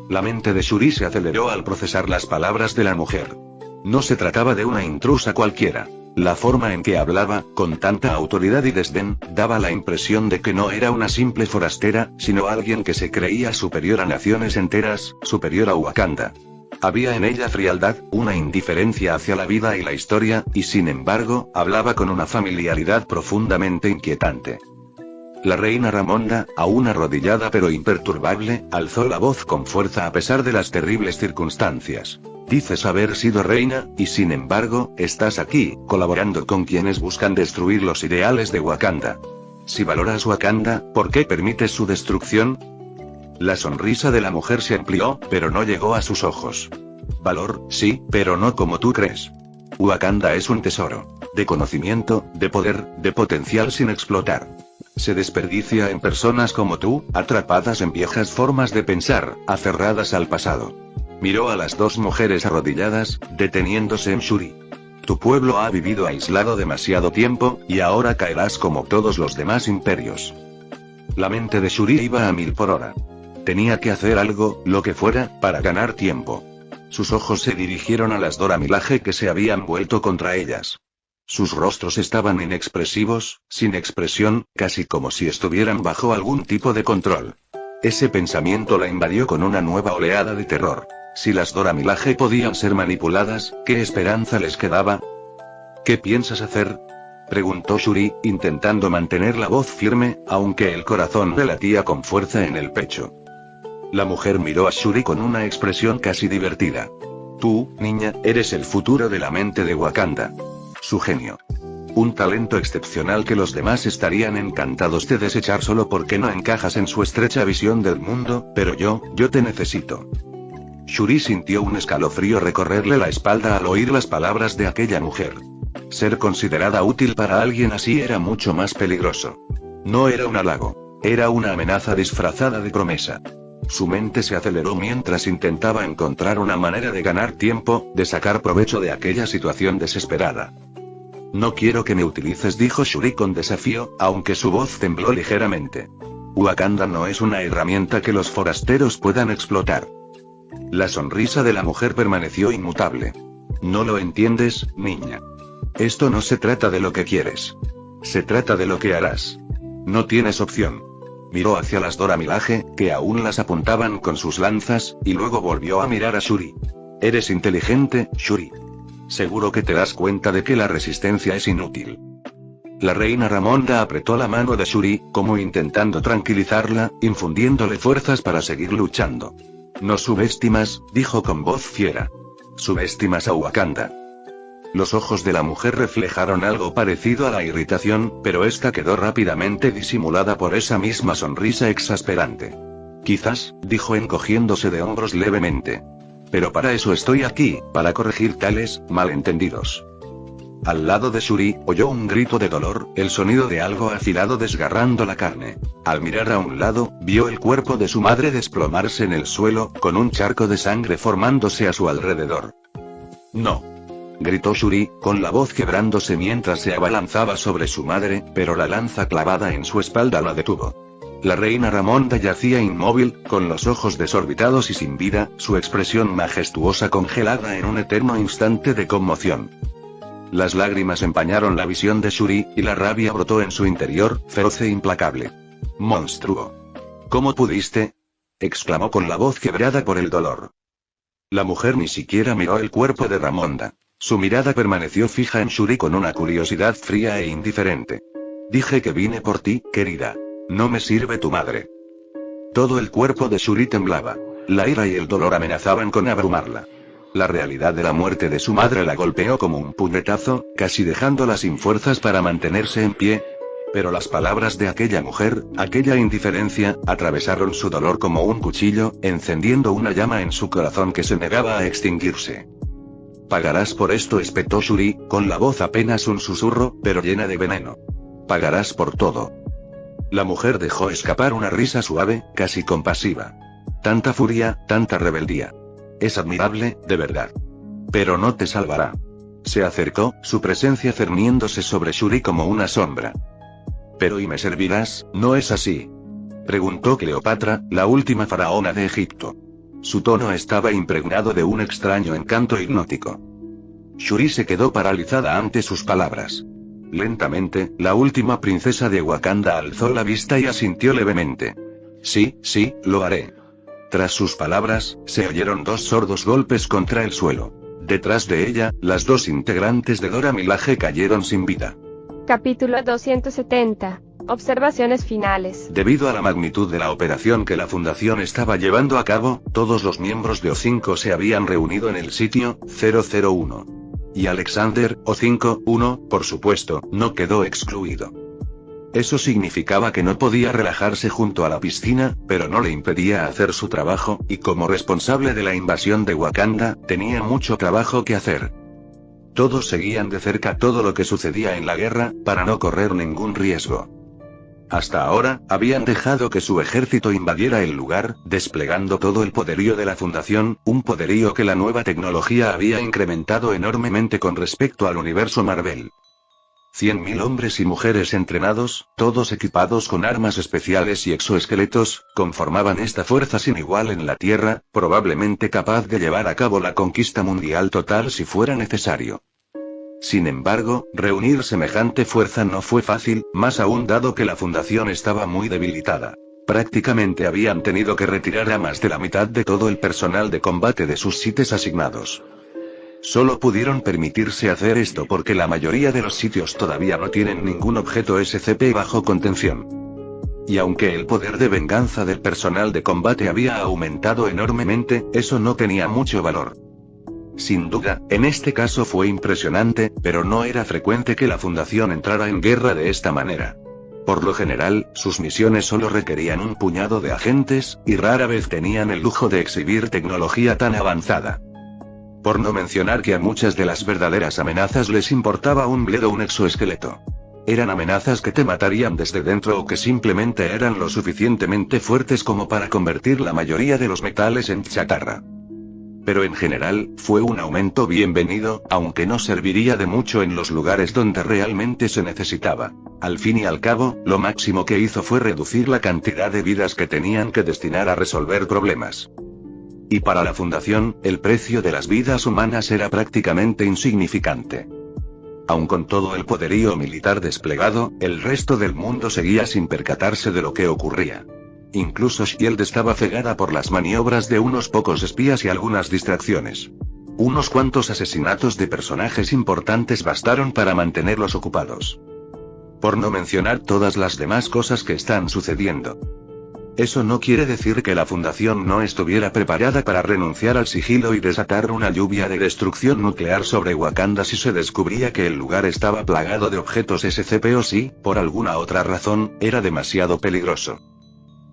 La mente de Shuri se aceleró al procesar las palabras de la mujer. No se trataba de una intrusa cualquiera. La forma en que hablaba, con tanta autoridad y desdén, daba la impresión de que no era una simple forastera, sino alguien que se creía superior a naciones enteras, superior a Wakanda. Había en ella frialdad, una indiferencia hacia la vida y la historia, y sin embargo, hablaba con una familiaridad profundamente inquietante. La reina Ramonda, aún arrodillada pero imperturbable, alzó la voz con fuerza a pesar de las terribles circunstancias. Dices haber sido reina, y sin embargo, estás aquí, colaborando con quienes buscan destruir los ideales de Wakanda. Si valoras Wakanda, ¿por qué permites su destrucción? La sonrisa de la mujer se amplió, pero no llegó a sus ojos. Valor, sí, pero no como tú crees. Wakanda es un tesoro. De conocimiento, de poder, de potencial sin explotar. Se desperdicia en personas como tú, atrapadas en viejas formas de pensar, aferradas al pasado. Miró a las dos mujeres arrodilladas, deteniéndose en Shuri. Tu pueblo ha vivido aislado demasiado tiempo, y ahora caerás como todos los demás imperios. La mente de Shuri iba a 1000 por hora. Tenía que hacer algo, lo que fuera, para ganar tiempo. Sus ojos se dirigieron a las Dora Milaje que se habían vuelto contra ellas. Sus rostros estaban inexpresivos, sin expresión, casi como si estuvieran bajo algún tipo de control. Ese pensamiento la invadió con una nueva oleada de terror. Si las Dora Milaje podían ser manipuladas, ¿qué esperanza les quedaba? ¿Qué piensas hacer?, preguntó Shuri, intentando mantener la voz firme, aunque el corazón le latía con fuerza en el pecho. La mujer miró a Shuri con una expresión casi divertida. Tú, niña, eres el futuro de la mente de Wakanda. Su genio. Un talento excepcional que los demás estarían encantados de desechar solo porque no encajas en su estrecha visión del mundo, pero yo te necesito. Shuri sintió un escalofrío recorrerle la espalda al oír las palabras de aquella mujer. Ser considerada útil para alguien así era mucho más peligroso. No era un halago. Era una amenaza disfrazada de promesa. Su mente se aceleró mientras intentaba encontrar una manera de ganar tiempo, de sacar provecho de aquella situación desesperada. No quiero que me utilices, dijo Shuri con desafío, aunque su voz tembló ligeramente. Wakanda no es una herramienta que los forasteros puedan explotar. La sonrisa de la mujer permaneció inmutable. No lo entiendes, niña. Esto no se trata de lo que quieres. Se trata de lo que harás. No tienes opción. Miró hacia las Dora Milaje, que aún las apuntaban con sus lanzas, y luego volvió a mirar a Shuri. Eres inteligente, Shuri. Seguro que te das cuenta de que la resistencia es inútil. La reina Ramonda apretó la mano de Shuri, como intentando tranquilizarla, infundiéndole fuerzas para seguir luchando. No subestimas, dijo con voz fiera. Subestimas a Wakanda. Los ojos de la mujer reflejaron algo parecido a la irritación, pero esta quedó rápidamente disimulada por esa misma sonrisa exasperante. Quizás, dijo encogiéndose de hombros levemente. Pero para eso estoy aquí, para corregir tales malentendidos. Al lado de Shuri, oyó un grito de dolor, el sonido de algo afilado desgarrando la carne. Al mirar a un lado, vio el cuerpo de su madre desplomarse en el suelo, con un charco de sangre formándose a su alrededor. No. Gritó Shuri, con la voz quebrándose mientras se abalanzaba sobre su madre, pero la lanza clavada en su espalda la detuvo. La reina Ramonda yacía inmóvil, con los ojos desorbitados y sin vida, su expresión majestuosa congelada en un eterno instante de conmoción. Las lágrimas empañaron la visión de Shuri, y la rabia brotó en su interior, feroz e implacable. ¡Monstruo! ¿Cómo pudiste?, exclamó con la voz quebrada por el dolor. La mujer ni siquiera miró el cuerpo de Ramonda. Su mirada permaneció fija en Shuri con una curiosidad fría e indiferente. Dije que vine por ti, querida. No me sirve tu madre. Todo el cuerpo de Shuri temblaba. La ira y el dolor amenazaban con abrumarla. La realidad de la muerte de su madre la golpeó como un puñetazo, casi dejándola sin fuerzas para mantenerse en pie. Pero las palabras de aquella mujer, aquella indiferencia, atravesaron su dolor como un cuchillo, encendiendo una llama en su corazón que se negaba a extinguirse. Pagarás por esto, espetó Shuri, con la voz apenas un susurro, pero llena de veneno. Pagarás por todo. La mujer dejó escapar una risa suave, casi compasiva. Tanta furia, tanta rebeldía. Es admirable, de verdad. Pero no te salvará. Se acercó, su presencia cerniéndose sobre Shuri como una sombra. Pero ¿y me servirás, no es así?, preguntó Cleopatra, la última faraona de Egipto. Su tono estaba impregnado de un extraño encanto hipnótico. Shuri se quedó paralizada ante sus palabras. Lentamente, la última princesa de Wakanda alzó la vista y asintió levemente. Sí, lo haré. Tras sus palabras, se oyeron 2 sordos golpes contra el suelo. Detrás de ella, las 2 integrantes de Dora Milaje cayeron sin vida. Capítulo 270. Observaciones finales. Debido a la magnitud de la operación que la Fundación estaba llevando a cabo, todos los miembros de O5 se habían reunido en el sitio 001. Y Alexander, O5-1, por supuesto, no quedó excluido. Eso significaba que no podía relajarse junto a la piscina, pero no le impedía hacer su trabajo, y como responsable de la invasión de Wakanda, tenía mucho trabajo que hacer. Todos seguían de cerca todo lo que sucedía en la guerra, para no correr ningún riesgo. Hasta ahora, habían dejado que su ejército invadiera el lugar, desplegando todo el poderío de la Fundación, un poderío que la nueva tecnología había incrementado enormemente con respecto al universo Marvel. 100.000 hombres y mujeres entrenados, todos equipados con armas especiales y exoesqueletos, conformaban esta fuerza sin igual en la Tierra, probablemente capaz de llevar a cabo la conquista mundial total si fuera necesario. Sin embargo, reunir semejante fuerza no fue fácil, más aún dado que la Fundación estaba muy debilitada. Prácticamente habían tenido que retirar a más de la mitad de todo el personal de combate de sus sitios asignados. Solo pudieron permitirse hacer esto porque la mayoría de los sitios todavía no tienen ningún objeto SCP bajo contención. Y aunque el poder de venganza del personal de combate había aumentado enormemente, eso no tenía mucho valor. Sin duda, en este caso fue impresionante, pero no era frecuente que la Fundación entrara en guerra de esta manera. Por lo general, sus misiones solo requerían un puñado de agentes, y rara vez tenían el lujo de exhibir tecnología tan avanzada. Por no mencionar que a muchas de las verdaderas amenazas les importaba un bledo un exoesqueleto. Eran amenazas que te matarían desde dentro o que simplemente eran lo suficientemente fuertes como para convertir la mayoría de los metales en chatarra. Pero en general, fue un aumento bienvenido, aunque no serviría de mucho en los lugares donde realmente se necesitaba. Al fin y al cabo, lo máximo que hizo fue reducir la cantidad de vidas que tenían que destinar a resolver problemas. Y para la Fundación, el precio de las vidas humanas era prácticamente insignificante. Aun con todo el poderío militar desplegado, el resto del mundo seguía sin percatarse de lo que ocurría. Incluso S.H.I.E.L.D. estaba cegada por las maniobras de unos pocos espías y algunas distracciones. Unos cuantos asesinatos de personajes importantes bastaron para mantenerlos ocupados. Por no mencionar todas las demás cosas que están sucediendo. Eso no quiere decir que la Fundación no estuviera preparada para renunciar al sigilo y desatar una lluvia de destrucción nuclear sobre Wakanda si se descubría que el lugar estaba plagado de objetos SCP o si, por alguna otra razón, era demasiado peligroso.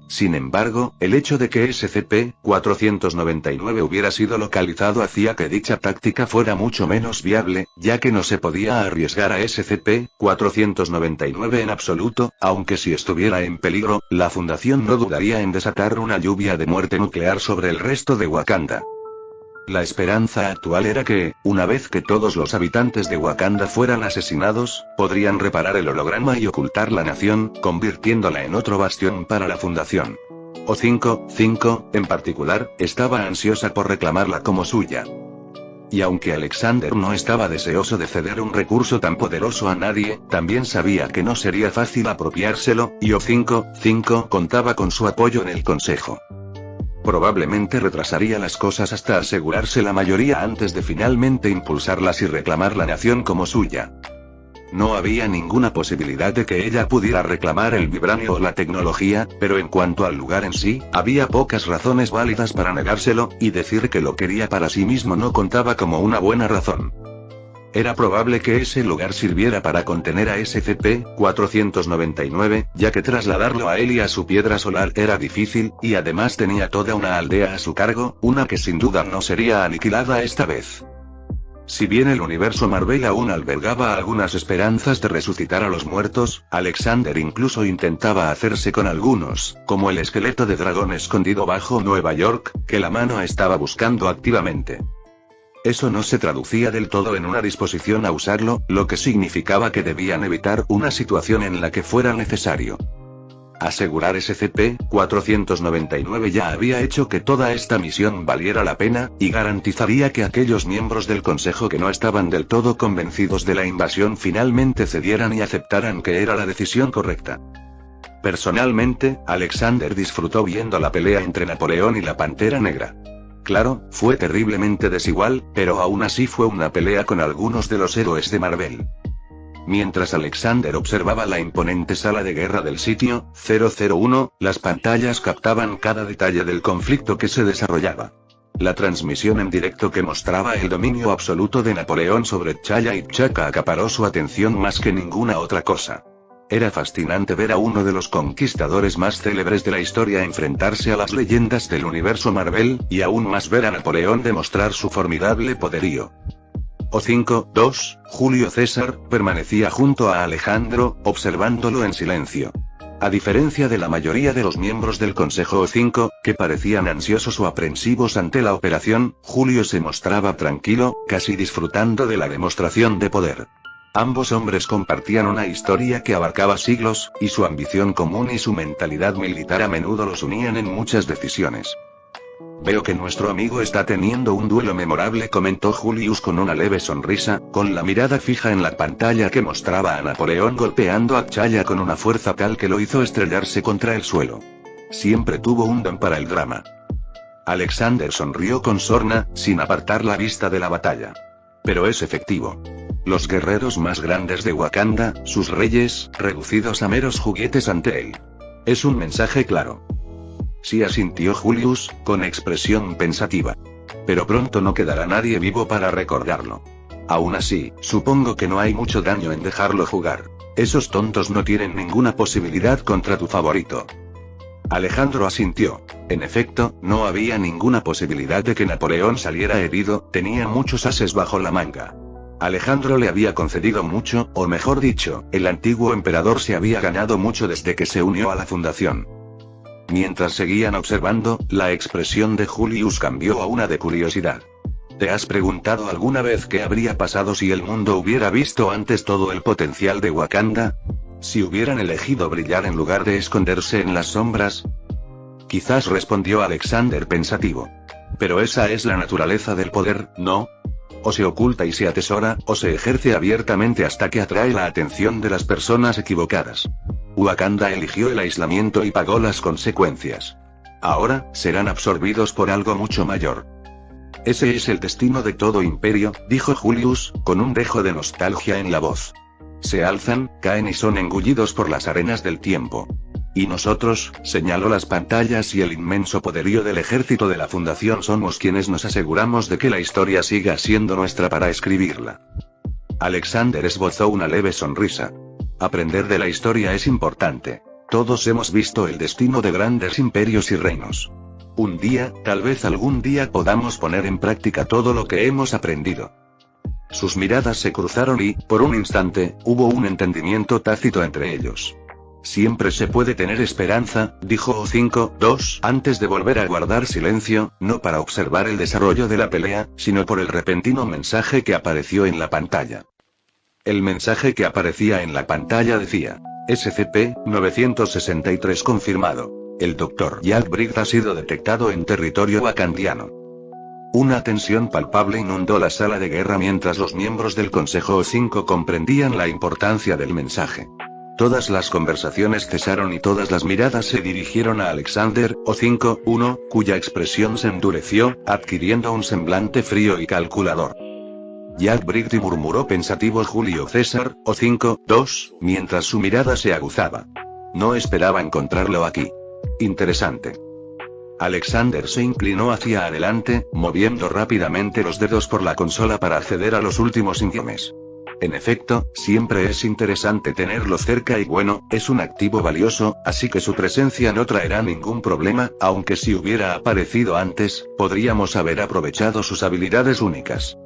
Sin embargo, el hecho de que SCP-499 hubiera sido localizado hacía que dicha táctica fuera mucho menos viable, ya que no se podía arriesgar a SCP-499 en absoluto, aunque si estuviera en peligro, la Fundación no dudaría en desatar una lluvia de muerte nuclear sobre el resto de Wakanda. La esperanza actual era que, una vez que todos los habitantes de Wakanda fueran asesinados, podrían reparar el holograma y ocultar la nación, convirtiéndola en otro bastión para la Fundación. O5, en particular, estaba ansiosa por reclamarla como suya. Y aunque Alexander no estaba deseoso de ceder un recurso tan poderoso a nadie, también sabía que no sería fácil apropiárselo, y O5 contaba con su apoyo en el Consejo. Probablemente retrasaría las cosas hasta asegurarse la mayoría antes de finalmente impulsarlas y reclamar la nación como suya. No había ninguna posibilidad de que ella pudiera reclamar el vibranio o la tecnología, pero en cuanto al lugar en sí, había pocas razones válidas para negárselo, y decir que lo quería para sí mismo no contaba como una buena razón. Era probable que ese lugar sirviera para contener a SCP-499, ya que trasladarlo a él y a su piedra solar era difícil, y además tenía toda una aldea a su cargo, una que sin duda no sería aniquilada esta vez. Si bien el universo Marvel aún albergaba algunas esperanzas de resucitar a los muertos, Alexander incluso intentaba hacerse con algunos, como el esqueleto de dragón escondido bajo Nueva York, que la mano estaba buscando activamente. Eso no se traducía del todo en una disposición a usarlo, lo que significaba que debían evitar una situación en la que fuera necesario. Asegurar SCP-499 ya había hecho que toda esta misión valiera la pena, y garantizaría que aquellos miembros del Consejo que no estaban del todo convencidos de la invasión finalmente cedieran y aceptaran que era la decisión correcta. Personalmente, Alexander disfrutó viendo la pelea entre Napoleón y la Pantera Negra. Claro, fue terriblemente desigual, pero aún así fue una pelea con algunos de los héroes de Marvel. Mientras Alexander observaba la imponente sala de guerra del sitio 001, las pantallas captaban cada detalle del conflicto que se desarrollaba. La transmisión en directo que mostraba el dominio absoluto de Napoleón sobre T'Challa y T'Chaka acaparó su atención más que ninguna otra cosa. Era fascinante ver a uno de los conquistadores más célebres de la historia enfrentarse a las leyendas del universo Marvel, y aún más ver a Napoleón demostrar su formidable poderío. O5-2, Julio César, permanecía junto a Alejandro, observándolo en silencio. A diferencia de la mayoría de los miembros del Consejo O5, que parecían ansiosos o aprensivos ante la operación, Julio se mostraba tranquilo, casi disfrutando de la demostración de poder. Ambos hombres compartían una historia que abarcaba siglos, y su ambición común y su mentalidad militar a menudo los unían en muchas decisiones. Veo que nuestro amigo está teniendo un duelo memorable, comentó Julius con una leve sonrisa, con la mirada fija en la pantalla que mostraba a Napoleón golpeando a T'Challa con una fuerza tal que lo hizo estrellarse contra el suelo. Siempre tuvo un don para el drama. Alexander sonrió con sorna, sin apartar la vista de la batalla. Pero es efectivo. Los guerreros más grandes de Wakanda, sus reyes, reducidos a meros juguetes ante él. Es un mensaje claro. Sí, asintió Julius, con expresión pensativa. Pero pronto no quedará nadie vivo para recordarlo. Aún así, supongo que no hay mucho daño en dejarlo jugar. Esos tontos no tienen ninguna posibilidad contra tu favorito. Alejandro asintió. En efecto, no había ninguna posibilidad de que Napoleón saliera herido, tenía muchos ases bajo la manga. Alejandro le había concedido mucho, o mejor dicho, el antiguo emperador se había ganado mucho desde que se unió a la fundación. Mientras seguían observando, la expresión de Julius cambió a una de curiosidad. ¿Te has preguntado alguna vez qué habría pasado si el mundo hubiera visto antes todo el potencial de Wakanda? Si hubieran elegido brillar en lugar de esconderse en las sombras. Quizás, respondió Alexander pensativo. Pero esa es la naturaleza del poder, ¿no? O se oculta y se atesora, o se ejerce abiertamente hasta que atrae la atención de las personas equivocadas. Wakanda eligió el aislamiento y pagó las consecuencias. Ahora, serán absorbidos por algo mucho mayor. Ese es el destino de todo imperio, dijo Julius, con un dejo de nostalgia en la voz. Se alzan, caen y son engullidos por las arenas del tiempo. Y nosotros, señaló las pantallas y el inmenso poderío del ejército de la Fundación, somos quienes nos aseguramos de que la historia siga siendo nuestra para escribirla. Alexander esbozó una leve sonrisa. Aprender de la historia es importante. Todos hemos visto el destino de grandes imperios y reinos. Un día, tal vez algún día podamos poner en práctica todo lo que hemos aprendido. Sus miradas se cruzaron y, por un instante, hubo un entendimiento tácito entre ellos. Siempre se puede tener esperanza, dijo O5-2, antes de volver a guardar silencio, no para observar el desarrollo de la pelea, sino por el repentino mensaje que apareció en la pantalla. El mensaje que aparecía en la pantalla decía: SCP-963 confirmado. El Dr. Jack Briggs ha sido detectado en territorio wakandiano. Una tensión palpable inundó la sala de guerra mientras los miembros del Consejo O5 comprendían la importancia del mensaje. Todas las conversaciones cesaron y todas las miradas se dirigieron a Alexander, O5-1, cuya expresión se endureció, adquiriendo un semblante frío y calculador. Jack Briggs, murmuró pensativo Julio César, O5-2, mientras su mirada se aguzaba. No esperaba encontrarlo aquí. Interesante. Alexander se inclinó hacia adelante, moviendo rápidamente los dedos por la consola para acceder a los últimos idiomas. En efecto, siempre es interesante tenerlo cerca y bueno, es un activo valioso, así que su presencia no traerá ningún problema, aunque si hubiera aparecido antes, podríamos haber aprovechado sus habilidades únicas.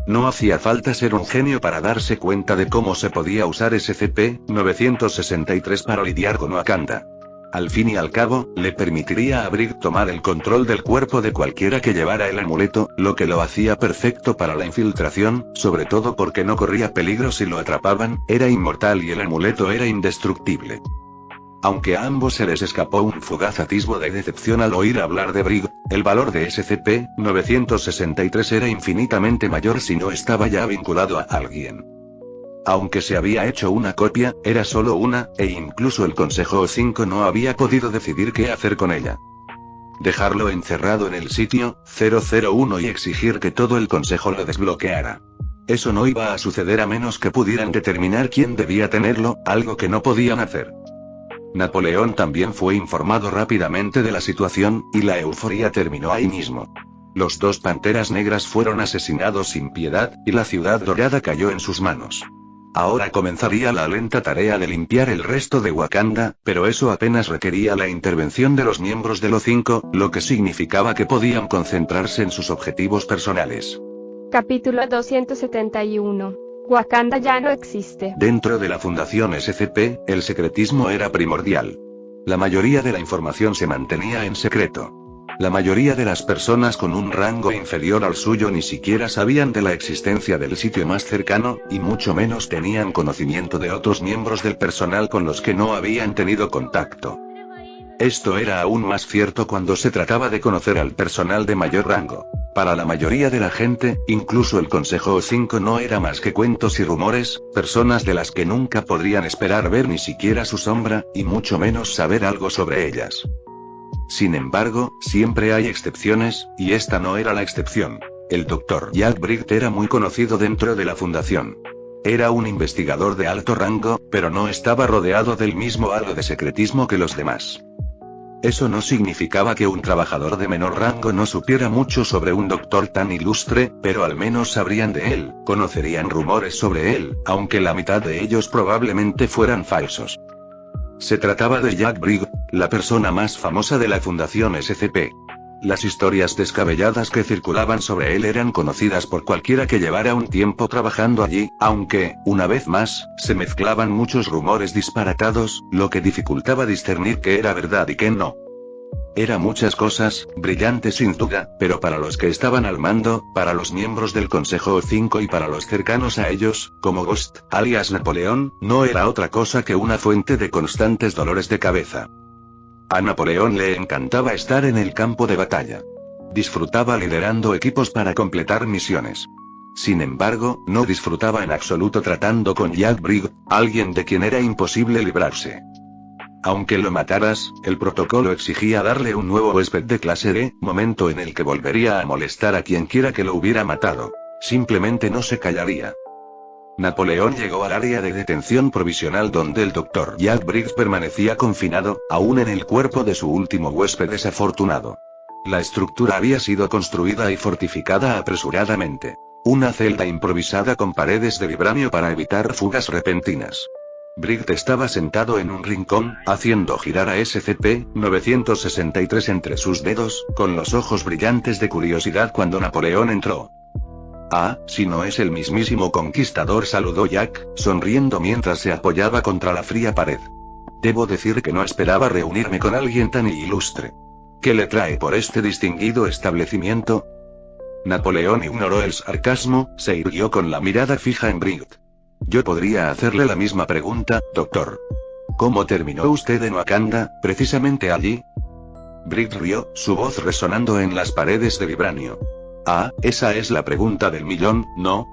No hacía falta ser un genio para darse cuenta de cómo se podía usar SCP-963 para lidiar con Wakanda. Al fin y al cabo, le permitiría a Briggs tomar el control del cuerpo de cualquiera que llevara el amuleto, lo que lo hacía perfecto para la infiltración, sobre todo porque no corría peligro si lo atrapaban, era inmortal y el amuleto era indestructible. Aunque a ambos se les escapó un fugaz atisbo de decepción al oír hablar de Briggs, el valor de SCP-963 era infinitamente mayor si no estaba ya vinculado a alguien. Aunque se había hecho una copia, era solo una, e incluso el Consejo O5 no había podido decidir qué hacer con ella. Dejarlo encerrado en el sitio 001 y exigir que todo el Consejo lo desbloqueara. Eso no iba a suceder a menos que pudieran determinar quién debía tenerlo, algo que no podían hacer. Napoleón también fue informado rápidamente de la situación, y la euforia terminó ahí mismo. Los 2 panteras negras fueron asesinados sin piedad, y la ciudad dorada cayó en sus manos. Ahora comenzaría la lenta tarea de limpiar el resto de Wakanda, pero eso apenas requería la intervención de los miembros del O5, lo que significaba que podían concentrarse en sus objetivos personales. Capítulo 271. Wakanda ya no existe. Dentro de la Fundación SCP, el secretismo era primordial. La mayoría de la información se mantenía en secreto. La mayoría de las personas con un rango inferior al suyo ni siquiera sabían de la existencia del sitio más cercano, y mucho menos tenían conocimiento de otros miembros del personal con los que no habían tenido contacto. Esto era aún más cierto cuando se trataba de conocer al personal de mayor rango. Para la mayoría de la gente, incluso el Consejo O5 no era más que cuentos y rumores, personas de las que nunca podrían esperar ver ni siquiera su sombra, y mucho menos saber algo sobre ellas. Sin embargo, siempre hay excepciones, y esta no era la excepción. El Dr. Jack Briggs era muy conocido dentro de la Fundación. Era un investigador de alto rango, pero no estaba rodeado del mismo halo de secretismo que los demás. Eso no significaba que un trabajador de menor rango no supiera mucho sobre un doctor tan ilustre, pero al menos sabrían de él, conocerían rumores sobre él, aunque la mitad de ellos probablemente fueran falsos. Se trataba de Jack Briggs, la persona más famosa de la Fundación SCP. Las historias descabelladas que circulaban sobre él eran conocidas por cualquiera que llevara un tiempo trabajando allí, aunque, una vez más, se mezclaban muchos rumores disparatados, lo que dificultaba discernir qué era verdad y qué no. Era muchas cosas, brillante sin duda, pero para los que estaban al mando, para los miembros del Consejo O5 y para los cercanos a ellos, como Ghost, alias Napoleón, no era otra cosa que una fuente de constantes dolores de cabeza. A Napoleón le encantaba estar en el campo de batalla. Disfrutaba liderando equipos para completar misiones. Sin embargo, no disfrutaba en absoluto tratando con Jack Briggs, alguien de quien era imposible librarse. Aunque lo mataras, el protocolo exigía darle un nuevo huésped de clase D, momento en el que volvería a molestar a quien quiera que lo hubiera matado. Simplemente no se callaría. Napoleón llegó al área de detención provisional donde el Dr. Jack Briggs permanecía confinado, aún en el cuerpo de su último huésped desafortunado. La estructura había sido construida y fortificada apresuradamente. Una celda improvisada con paredes de vibranio para evitar fugas repentinas. Briggs estaba sentado en un rincón, haciendo girar a SCP-963 entre sus dedos, con los ojos brillantes de curiosidad cuando Napoleón entró. Ah, si no es el mismísimo conquistador, saludó Jack, sonriendo mientras se apoyaba contra la fría pared. Debo decir que no esperaba reunirme con alguien tan ilustre. ¿Qué le trae por este distinguido establecimiento? Napoleón ignoró el sarcasmo, se irguió con la mirada fija en Briggs. Yo podría hacerle la misma pregunta, doctor. ¿Cómo terminó usted en Wakanda, precisamente allí? Briggs rió, su voz resonando en las paredes de vibranio. Ah, esa es la pregunta del millón, ¿no?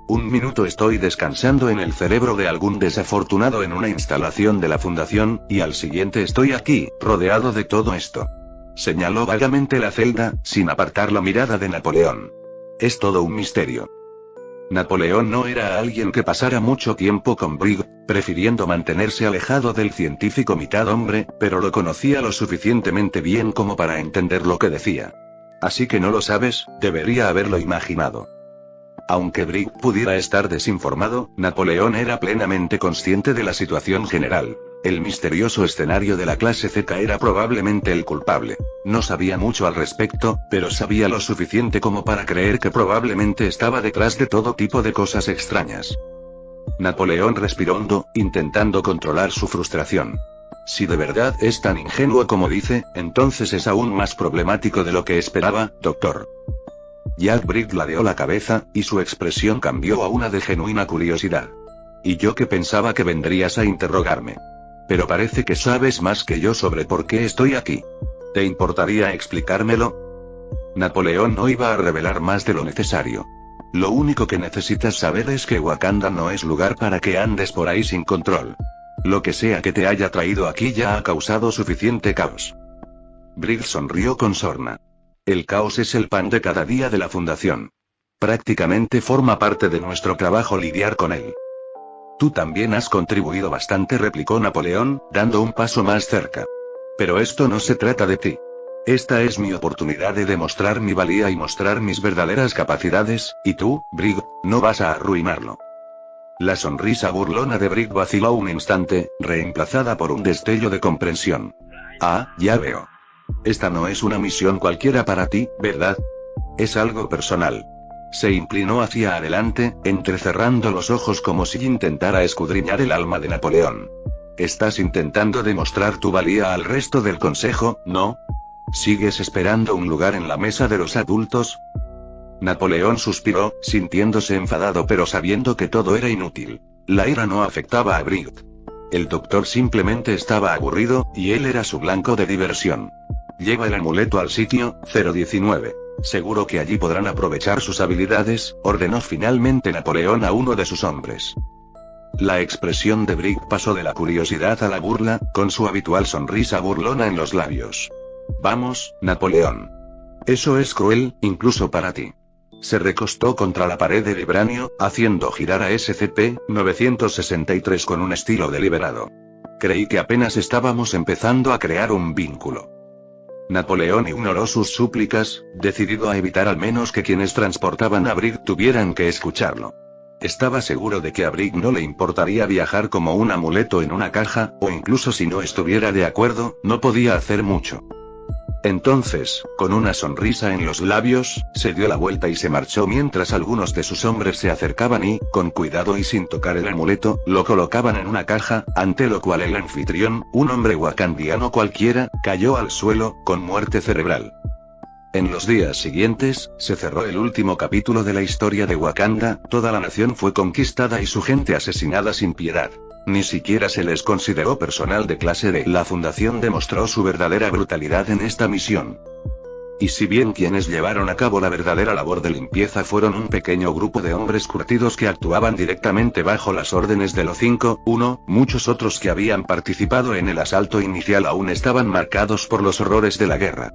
Un minuto estoy descansando en el cerebro de algún desafortunado en una instalación de la Fundación, y al siguiente estoy aquí, rodeado de todo esto. Señaló vagamente la celda, sin apartar la mirada de Napoleón. Es todo un misterio. Napoleón no era alguien que pasara mucho tiempo con Briggs, prefiriendo mantenerse alejado del científico mitad hombre, pero lo conocía lo suficientemente bien como para entender lo que decía. Así que no lo sabes, debería haberlo imaginado. Aunque Briggs pudiera estar desinformado, Napoleón era plenamente consciente de la situación general. El misterioso escenario de la clase Z era probablemente el culpable. No sabía mucho al respecto, pero sabía lo suficiente como para creer que probablemente estaba detrás de todo tipo de cosas extrañas. Napoleón respiró hondo, intentando controlar su frustración. Si de verdad es tan ingenuo como dice, entonces es aún más problemático de lo que esperaba, doctor. Jack Briggs ladeó la cabeza, y su expresión cambió a una de genuina curiosidad. ¿Y yo que pensaba que vendrías a interrogarme? Pero parece que sabes más que yo sobre por qué estoy aquí. ¿Te importaría explicármelo? Napoleón no iba a revelar más de lo necesario. Lo único que necesitas saber es que Wakanda no es lugar para que andes por ahí sin control. Lo que sea que te haya traído aquí ya ha causado suficiente caos. Briggs sonrió con sorna. El caos es el pan de cada día de la fundación. Prácticamente forma parte de nuestro trabajo lidiar con él. Tú también has contribuido bastante, replicó Napoleón, dando un paso más cerca. Pero esto no se trata de ti. Esta es mi oportunidad de demostrar mi valía y mostrar mis verdaderas capacidades, y tú, Briggs, no vas a arruinarlo. La sonrisa burlona de Briggs vaciló un instante, reemplazada por un destello de comprensión. Ah, ya veo. Esta no es una misión cualquiera para ti, ¿verdad? Es algo personal. Se inclinó hacia adelante, entrecerrando los ojos como si intentara escudriñar el alma de Napoleón. Estás intentando demostrar tu valía al resto del consejo, ¿no? ¿Sigues esperando un lugar en la mesa de los adultos? Napoleón suspiró, sintiéndose enfadado pero sabiendo que todo era inútil. La ira no afectaba a Briggs. El doctor simplemente estaba aburrido, y él era su blanco de diversión. Lleva el amuleto al sitio 019. Seguro que allí podrán aprovechar sus habilidades, ordenó finalmente Napoleón a uno de sus hombres. La expresión de Briggs pasó de la curiosidad a la burla, con su habitual sonrisa burlona en los labios. Vamos, Napoleón. Eso es cruel, incluso para ti. Se recostó contra la pared de vibranio, haciendo girar a SCP-963 con un estilo deliberado. Creí que apenas estábamos empezando a crear un vínculo. Napoleón ignoró sus súplicas, decidido a evitar al menos que quienes transportaban a Briggs tuvieran que escucharlo. Estaba seguro de que a Briggs no le importaría viajar como un amuleto en una caja, o incluso si no estuviera de acuerdo, no podía hacer mucho. Entonces, con una sonrisa en los labios, se dio la vuelta y se marchó mientras algunos de sus hombres se acercaban y, con cuidado y sin tocar el amuleto, lo colocaban en una caja, ante lo cual el anfitrión, un hombre wakandiano cualquiera, cayó al suelo, con muerte cerebral. En los días siguientes, se cerró el último capítulo de la historia de Wakanda, toda la nación fue conquistada y su gente asesinada sin piedad. Ni siquiera se les consideró personal de clase D. La fundación demostró su verdadera brutalidad en esta misión. Y si bien quienes llevaron a cabo la verdadera labor de limpieza fueron un pequeño grupo de hombres curtidos que actuaban directamente bajo las órdenes de los 5-1, muchos otros que habían participado en el asalto inicial aún estaban marcados por los horrores de la guerra.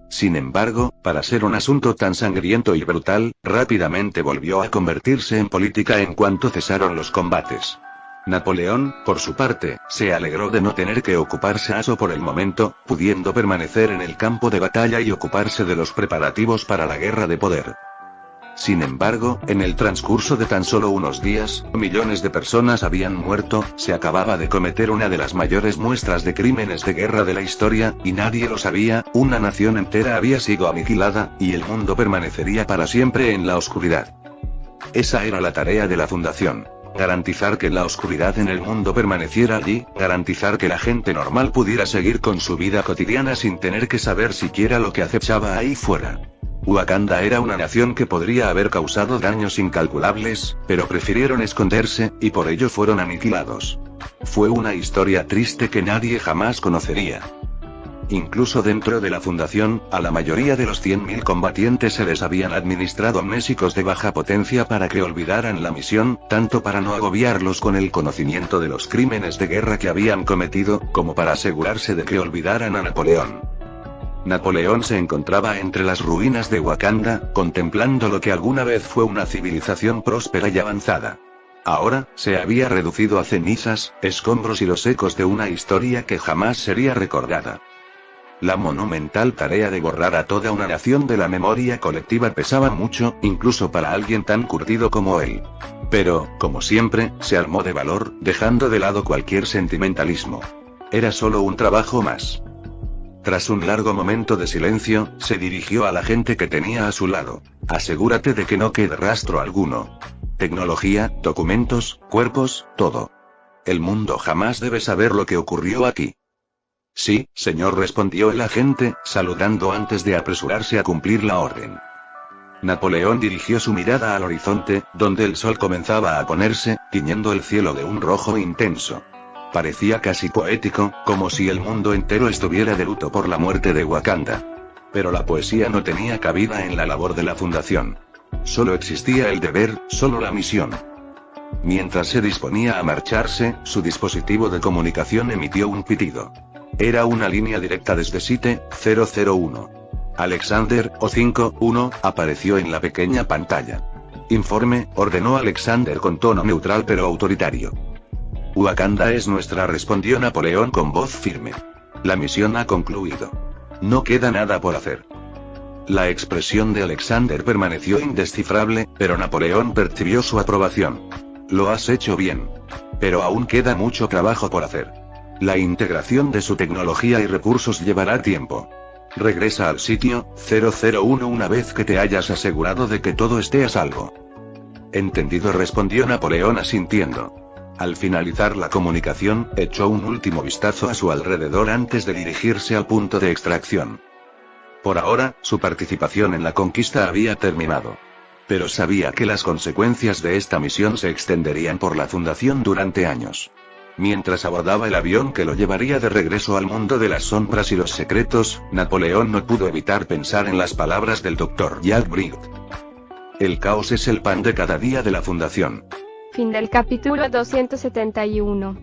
Sin embargo, para ser un asunto tan sangriento y brutal, rápidamente volvió a convertirse en política en cuanto cesaron los combates. Napoleón, por su parte, se alegró de no tener que ocuparse eso por el momento, pudiendo permanecer en el campo de batalla y ocuparse de los preparativos para la guerra de poder. Sin embargo, en el transcurso de tan solo unos días, millones de personas habían muerto, se acababa de cometer una de las mayores muestras de crímenes de guerra de la historia, y nadie lo sabía, una nación entera había sido aniquilada, y el mundo permanecería para siempre en la oscuridad. Esa era la tarea de la fundación. Garantizar que la oscuridad en el mundo permaneciera allí, garantizar que la gente normal pudiera seguir con su vida cotidiana sin tener que saber siquiera lo que acechaba ahí fuera. Wakanda era una nación que podría haber causado daños incalculables, pero prefirieron esconderse, y por ello fueron aniquilados. Fue una historia triste que nadie jamás conocería. Incluso dentro de la fundación, a la mayoría de los 100.000 combatientes se les habían administrado amnésicos de baja potencia para que olvidaran la misión, tanto para no agobiarlos con el conocimiento de los crímenes de guerra que habían cometido, como para asegurarse de que olvidaran a Napoleón. Napoleón se encontraba entre las ruinas de Wakanda, contemplando lo que alguna vez fue una civilización próspera y avanzada. Ahora, se había reducido a cenizas, escombros y los ecos de una historia que jamás sería recordada. La monumental tarea de borrar a toda una nación de la memoria colectiva pesaba mucho, incluso para alguien tan curtido como él. Pero, como siempre, se armó de valor, dejando de lado cualquier sentimentalismo. Era solo un trabajo más. Tras un largo momento de silencio, se dirigió a la gente que tenía a su lado. Asegúrate de que no quede rastro alguno. Tecnología, documentos, cuerpos, todo. El mundo jamás debe saber lo que ocurrió aquí. Sí, señor, respondió el agente, saludando antes de apresurarse a cumplir la orden. Napoleón dirigió su mirada al horizonte, donde el sol comenzaba a ponerse, tiñendo el cielo de un rojo intenso. Parecía casi poético, como si el mundo entero estuviera de luto por la muerte de Wakanda. Pero la poesía no tenía cabida en la labor de la fundación. Solo existía el deber, solo la misión. Mientras se disponía a marcharse, su dispositivo de comunicación emitió un pitido. Era una línea directa desde Site 001. Alexander, O51, apareció en la pequeña pantalla. Informe, ordenó Alexander con tono neutral pero autoritario. Wakanda es nuestra, respondió Napoleón con voz firme. La misión ha concluido. No queda nada por hacer. La expresión de Alexander permaneció indescifrable, pero Napoleón percibió su aprobación. Lo has hecho bien. Pero aún queda mucho trabajo por hacer. La integración de su tecnología y recursos llevará tiempo. Regresa al sitio 001 una vez que te hayas asegurado de que todo esté a salvo. Entendido, respondió Napoleón asintiendo. Al finalizar la comunicación, echó un último vistazo a su alrededor antes de dirigirse al punto de extracción. Por ahora, su participación en la conquista había terminado. Pero sabía que las consecuencias de esta misión se extenderían por la fundación durante años. Mientras abordaba el avión que lo llevaría de regreso al mundo de las sombras y los secretos, Napoleón no pudo evitar pensar en las palabras del Dr. Jack Briggs. El caos es el pan de cada día de la fundación. Fin del capítulo 271.